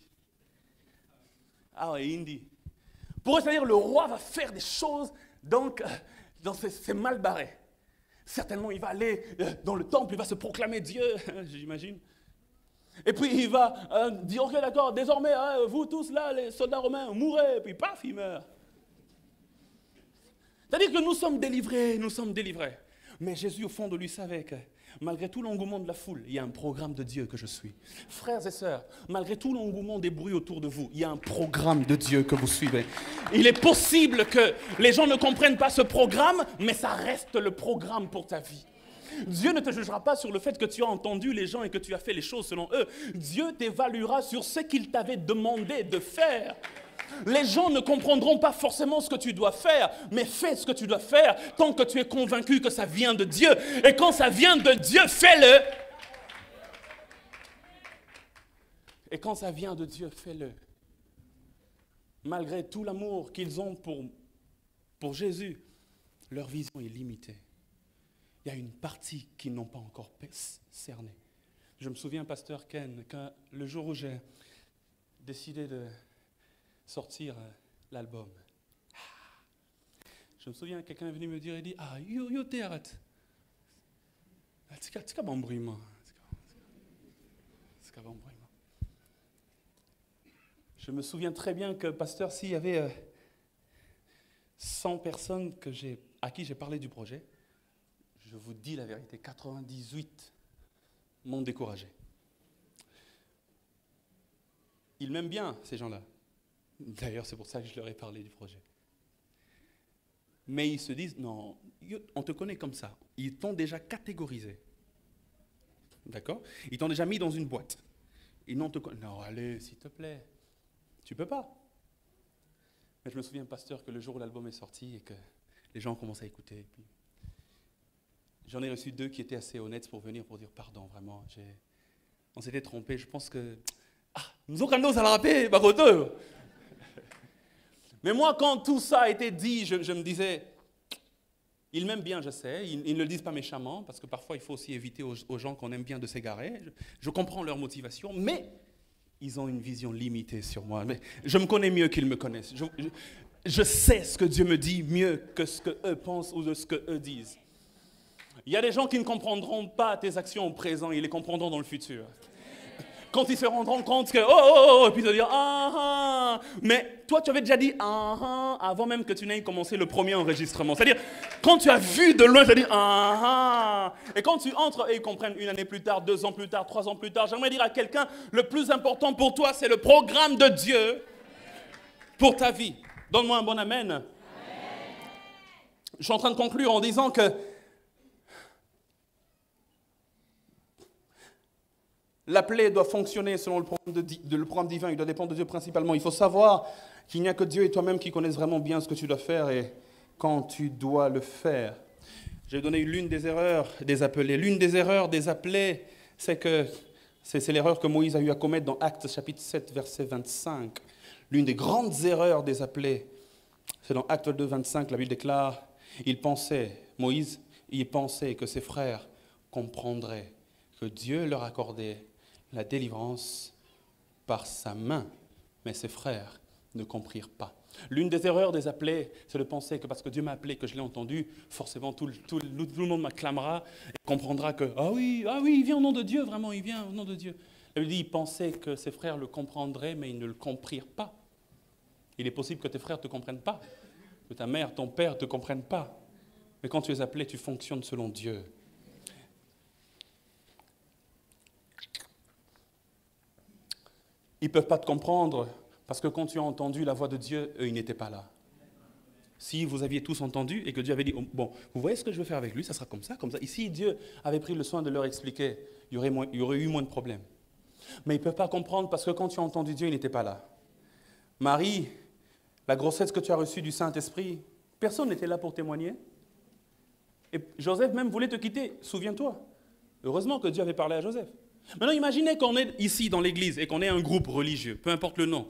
[SPEAKER 1] Ah ouais, Indy. Pour eux, c'est-à-dire le roi va faire des choses, donc, c'est mal barré. Certainement, il va aller dans le temple, il va se proclamer Dieu, j'imagine. Et puis, il va dire, ok, d'accord, désormais, vous tous là, les soldats romains, mourrez. Et puis, paf, il meurt. C'est-à-dire que nous sommes délivrés. Mais Jésus, au fond de lui, savait que malgré tout l'engouement de la foule, il y a un programme de Dieu que je suis. Frères et sœurs, malgré tout l'engouement des bruits autour de vous, il y a un programme de Dieu que vous suivez. Il est possible que les gens ne comprennent pas ce programme, mais ça reste le programme pour ta vie. Dieu ne te jugera pas sur le fait que tu as entendu les gens et que tu as fait les choses selon eux. Dieu t'évaluera sur ce qu'il t'avait demandé de faire. Les gens ne comprendront pas forcément ce que tu dois faire, mais fais ce que tu dois faire tant que tu es convaincu que ça vient de Dieu. Et quand ça vient de Dieu, fais-le. Et quand ça vient de Dieu, fais-le. Malgré tout l'amour qu'ils ont pour Jésus, leur vision est limitée. Il y a une partie qu'ils n'ont pas encore cernée. Je me souviens, pasteur Ken, que le jour où j'ai décidé de sortir l'album, je me souviens, quelqu'un est venu me dire, il dit, yo t'arrête. C'est comme un bruit. Je me souviens très bien que, pasteur, s'il y avait 100 personnes à qui j'ai parlé du projet, je vous dis la vérité, 98 m'ont découragé. Ils m'aiment bien, ces gens-là. D'ailleurs, c'est pour ça que je leur ai parlé du projet. Mais ils se disent, non, on te connaît comme ça. Ils t'ont déjà catégorisé. D'accord? Ils t'ont déjà mis dans une boîte. Non, allez, s'il te plaît. Tu peux pas. Mais je me souviens, pasteur, que le jour où l'album est sorti et que les gens ont commencé à écouter, puis j'en ai reçu 2 qui étaient assez honnêtes pour venir pour dire pardon, vraiment. On s'était trompé. Je pense que nous autres, nous allons rapper, baroteur. Mais moi, quand tout ça a été dit, je me disais, ils m'aiment bien, je sais. Ils ne le disent pas méchamment, parce que parfois, il faut aussi éviter aux gens qu'on aime bien de s'égarer. Je comprends leur motivation, mais ils ont une vision limitée sur moi. Mais je me connais mieux qu'ils me connaissent. Je sais ce que Dieu me dit mieux que ce qu'eux pensent ou de ce qu'eux disent. Il y a des gens qui ne comprendront pas tes actions au présent, ils les comprendront dans le futur. Quand ils se rendront compte que et puis ils vont dire mais toi tu avais déjà dit avant même que tu n'aies commencé le premier enregistrement. C'est-à-dire quand tu as vu de loin, tu as dit et quand tu entres et ils comprennent 1 année plus tard, 2 ans plus tard, 3 ans plus tard, j'aimerais dire à quelqu'un, le plus important pour toi, c'est le programme de Dieu pour ta vie. Donne-moi un bon amen. Amen. Je suis en train de conclure en disant que l'appelé doit fonctionner selon le programme divin, il doit dépendre de Dieu principalement. Il faut savoir qu'il n'y a que Dieu et toi-même qui connaissent vraiment bien ce que tu dois faire et quand tu dois le faire. J'ai donné l'une des erreurs des appelés. L'une des erreurs des appelés, c'est l'erreur que Moïse a eu à commettre dans Actes chapitre 7, verset 25. L'une des grandes erreurs des appelés, c'est dans Actes 2, 25, la Bible déclare, Moïse pensait que ses frères comprendraient que Dieu leur accordait la délivrance par sa main, mais ses frères ne comprirent pas. L'une des erreurs des appelés, c'est de penser que parce que Dieu m'a appelé, que je l'ai entendu, forcément tout le monde m'acclamera et comprendra que oui, il vient au nom de Dieu, vraiment, il vient au nom de Dieu. La Bible dit, il pensait que ses frères le comprendraient, mais ils ne le comprirent pas. Il est possible que tes frères ne te comprennent pas, que ta mère, ton père ne te comprennent pas. Mais quand tu es appelé, tu fonctionnes selon Dieu. Ils ne peuvent pas te comprendre parce que quand tu as entendu la voix de Dieu, eux, ils n'étaient pas là. Si vous aviez tous entendu et que Dieu avait dit, bon, vous voyez ce que je veux faire avec lui, ça sera comme ça, comme ça. Et si Dieu avait pris le soin de leur expliquer, il y aurait eu moins de problèmes. Mais ils ne peuvent pas comprendre parce que quand tu as entendu Dieu, il n'était pas là. Marie, la grossesse que tu as reçue du Saint-Esprit, personne n'était là pour témoigner. Et Joseph même voulait te quitter, souviens-toi. Heureusement que Dieu avait parlé à Joseph. Maintenant, imaginez qu'on est ici dans l'église et qu'on est un groupe religieux, peu importe le nom.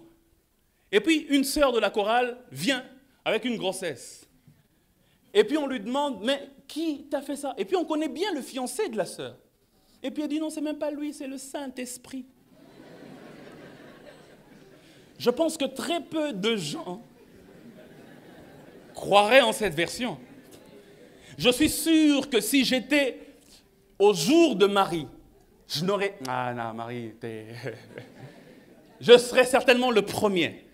[SPEAKER 1] Et puis, une sœur de la chorale vient avec une grossesse. Et puis, on lui demande, mais qui t'a fait ça? Et puis, on connaît bien le fiancé de la sœur. Et puis, elle dit, non, c'est même pas lui, c'est le Saint-Esprit. Je pense que très peu de gens croiraient en cette version. Je suis sûr que si j'étais au jour de Marie, je n'aurais... Ah non, Marie, je serais certainement le premier.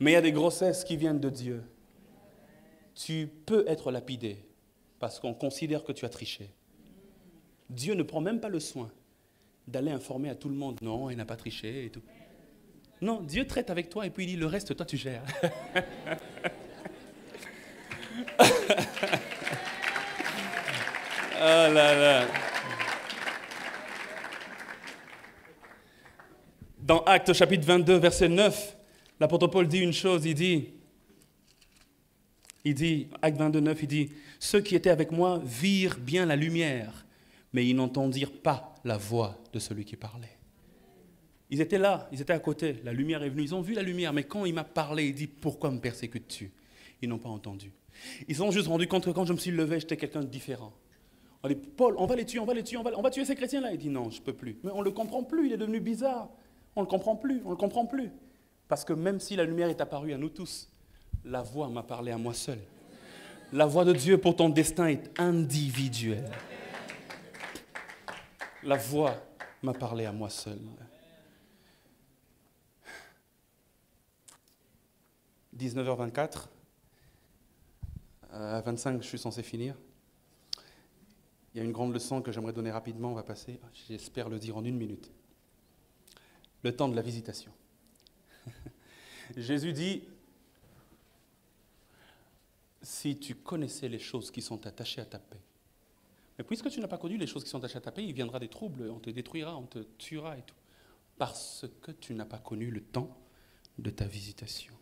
[SPEAKER 1] Mais il y a des grossesses qui viennent de Dieu. Tu peux être lapidé parce qu'on considère que tu as triché. Dieu ne prend même pas le soin d'aller informer à tout le monde. Non, il n'a pas triché et tout. Non, Dieu traite avec toi et puis il dit, le reste, toi, tu gères. Oh là là. Dans Actes chapitre 22, verset 9, l'apôtre Paul dit une chose, il dit, Actes 22, 9, il dit, ceux qui étaient avec moi virent bien la lumière, mais ils n'entendirent pas la voix de celui qui parlait. Ils étaient là, ils étaient à côté, la lumière est venue, ils ont vu la lumière, mais quand il m'a parlé, il dit, pourquoi me persécutes-tu? Ils n'ont pas entendu. Ils se sont juste rendus compte que quand je me suis levé, j'étais quelqu'un de différent. On dit, Paul, on va les tuer, on va tuer ces chrétiens-là. Il dit, non, je ne peux plus. Mais on ne le comprend plus, il est devenu bizarre. On ne le comprend plus. Parce que même si la lumière est apparue à nous tous, la voix m'a parlé à moi seul. La voix de Dieu pour ton destin est individuelle. La voix m'a parlé à moi seul. 19h24. À 25, je suis censé finir. Il y a une grande leçon que j'aimerais donner rapidement. On va passer, j'espère le dire en 1 minute. Le temps de la visitation. Jésus dit, si tu connaissais les choses qui sont attachées à ta paix, mais puisque tu n'as pas connu les choses qui sont attachées à ta paix, il viendra des troubles, on te détruira, on te tuera et tout. Parce que tu n'as pas connu le temps de ta visitation.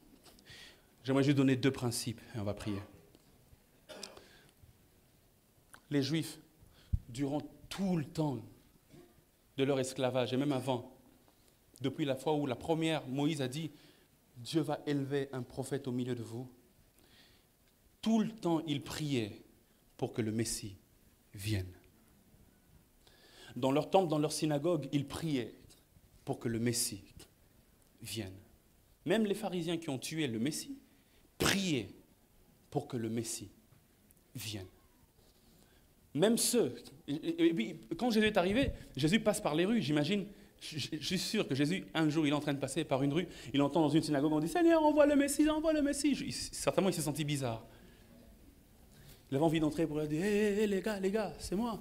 [SPEAKER 1] J'aimerais juste donner 2 principes et on va prier. Les Juifs, durant tout le temps de leur esclavage, et même avant, depuis la fois où la première, Moïse a dit, Dieu va élever un prophète au milieu de vous, tout le temps, ils priaient pour que le Messie vienne. Dans leur temple, dans leur synagogue, ils priaient pour que le Messie vienne. Même les pharisiens qui ont tué le Messie priaient pour que le Messie vienne. Même ceux, et puis, quand Jésus est arrivé, Jésus passe par les rues, j'imagine, je suis sûr que Jésus, un jour, il est en train de passer par une rue, il entend dans une synagogue, on dit « Seigneur, envoie le Messie, envoie le Messie ». Certainement, il s'est senti bizarre. Il avait envie d'entrer pour lui dire « Hé, les gars, c'est moi ».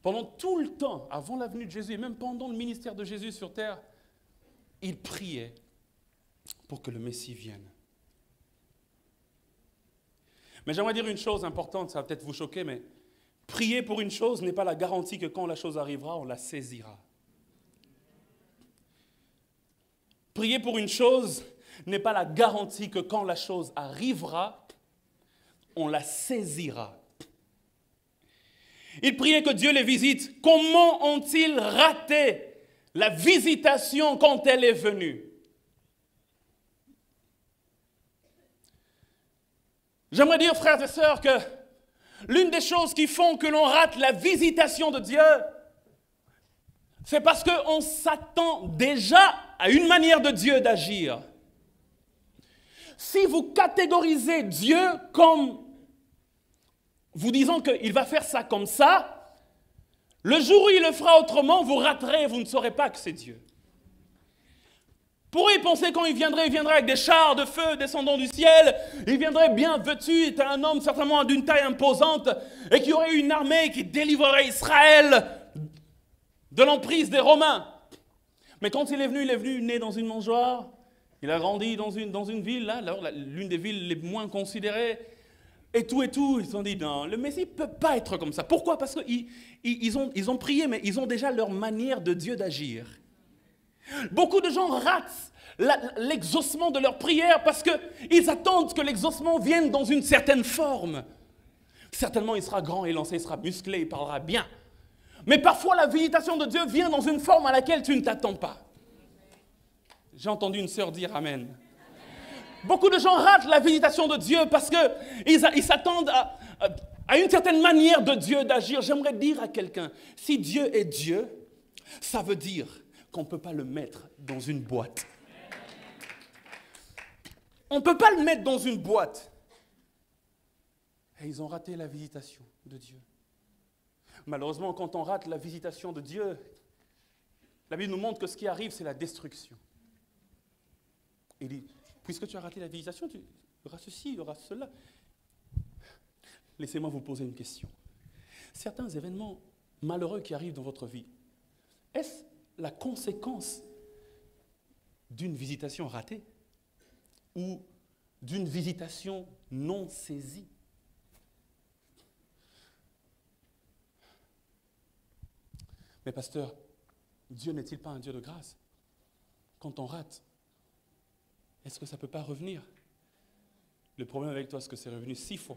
[SPEAKER 1] Pendant tout le temps, avant la venue de Jésus, et même pendant le ministère de Jésus sur terre, il priait pour que le Messie vienne. Mais j'aimerais dire une chose importante, ça va peut-être vous choquer, mais prier pour une chose n'est pas la garantie que quand la chose arrivera, on la saisira. Prier pour une chose n'est pas la garantie que quand la chose arrivera, on la saisira. Ils priaient que Dieu les visite. Comment ont-ils raté la visitation quand elle est venue? J'aimerais dire, frères et sœurs, que l'une des choses qui font que l'on rate la visitation de Dieu, c'est parce qu'on s'attend déjà à une manière de Dieu d'agir. Si vous catégorisez Dieu comme vous disant qu'il va faire ça comme ça, le jour où il le fera autrement, vous raterez et vous ne saurez pas que c'est Dieu. Pourrait y penser quand il viendrait avec des chars de feu descendant du ciel, il viendrait bien vêtu, il était un homme certainement d'une taille imposante, et qu'il y aurait une armée qui délivrerait Israël de l'emprise des Romains. Mais quand il est venu né dans une mangeoire, il a grandi dans une ville, là, l'une des villes les moins considérées, et tout, ils se sont dit, non, le Messie ne peut pas être comme ça. Pourquoi? Parce qu'ils ont prié, mais ils ont déjà leur manière de Dieu d'agir. Beaucoup de gens ratent l'exaucement de leur prière parce qu'ils attendent que l'exaucement vienne dans une certaine forme. Certainement, il sera grand et lancé, il sera musclé, il parlera bien. Mais parfois, la visitation de Dieu vient dans une forme à laquelle tu ne t'attends pas. J'ai entendu une sœur dire Amen. Beaucoup de gens ratent la visitation de Dieu parce qu'ils s'attendent à une certaine manière de Dieu d'agir. J'aimerais dire à quelqu'un, si Dieu est Dieu, ça veut dire qu'on ne peut pas le mettre dans une boîte. On ne peut pas le mettre dans une boîte. Et ils ont raté la visitation de Dieu. Malheureusement, quand on rate la visitation de Dieu, la Bible nous montre que ce qui arrive, c'est la destruction. Il dit, puisque tu as raté la visitation, il y aura ceci, il y aura cela. Laissez-moi vous poser une question. Certains événements malheureux qui arrivent dans votre vie, est-ce la conséquence d'une visitation ratée ou d'une visitation non saisie? Mais pasteur, Dieu n'est-il pas un Dieu de grâce? Quand on rate, est-ce que ça ne peut pas revenir? Le problème avec toi, c'est que c'est revenu 6 fois.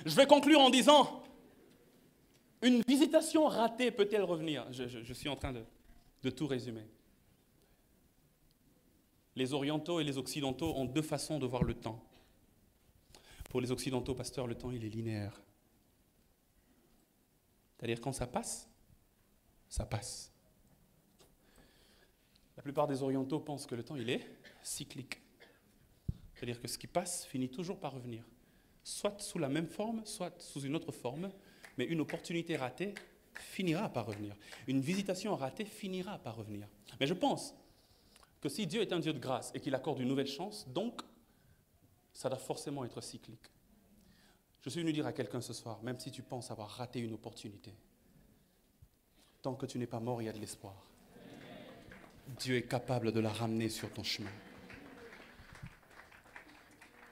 [SPEAKER 1] Je vais conclure en disant, une visitation ratée peut-elle revenir? Je suis en train de tout résumer. Les orientaux et les occidentaux ont 2 façons de voir le temps. Pour les occidentaux, pasteur, le temps, il est linéaire. C'est-à-dire quand ça passe, ça passe. La plupart des orientaux pensent que le temps, il est cyclique. C'est-à-dire que ce qui passe finit toujours par revenir. Soit sous la même forme, soit sous une autre forme, mais une opportunité ratée finira par revenir. Une visitation ratée finira par revenir. Mais je pense que si Dieu est un Dieu de grâce et qu'il accorde une nouvelle chance, donc ça doit forcément être cyclique. Je suis venu dire à quelqu'un ce soir, même si tu penses avoir raté une opportunité, tant que tu n'es pas mort, il y a de l'espoir. Dieu est capable de la ramener sur ton chemin.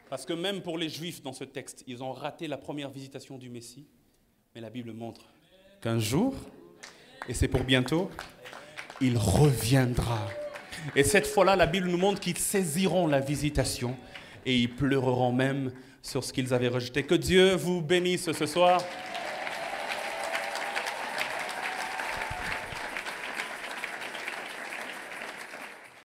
[SPEAKER 1] Parce que même pour les Juifs dans ce texte, ils ont raté la première visitation du Messie, mais la Bible montre qu'un jour, et c'est pour bientôt, il reviendra. Et cette fois-là, la Bible nous montre qu'ils saisiront la visitation et ils pleureront même sur ce qu'ils avaient rejeté. Que Dieu vous bénisse ce soir.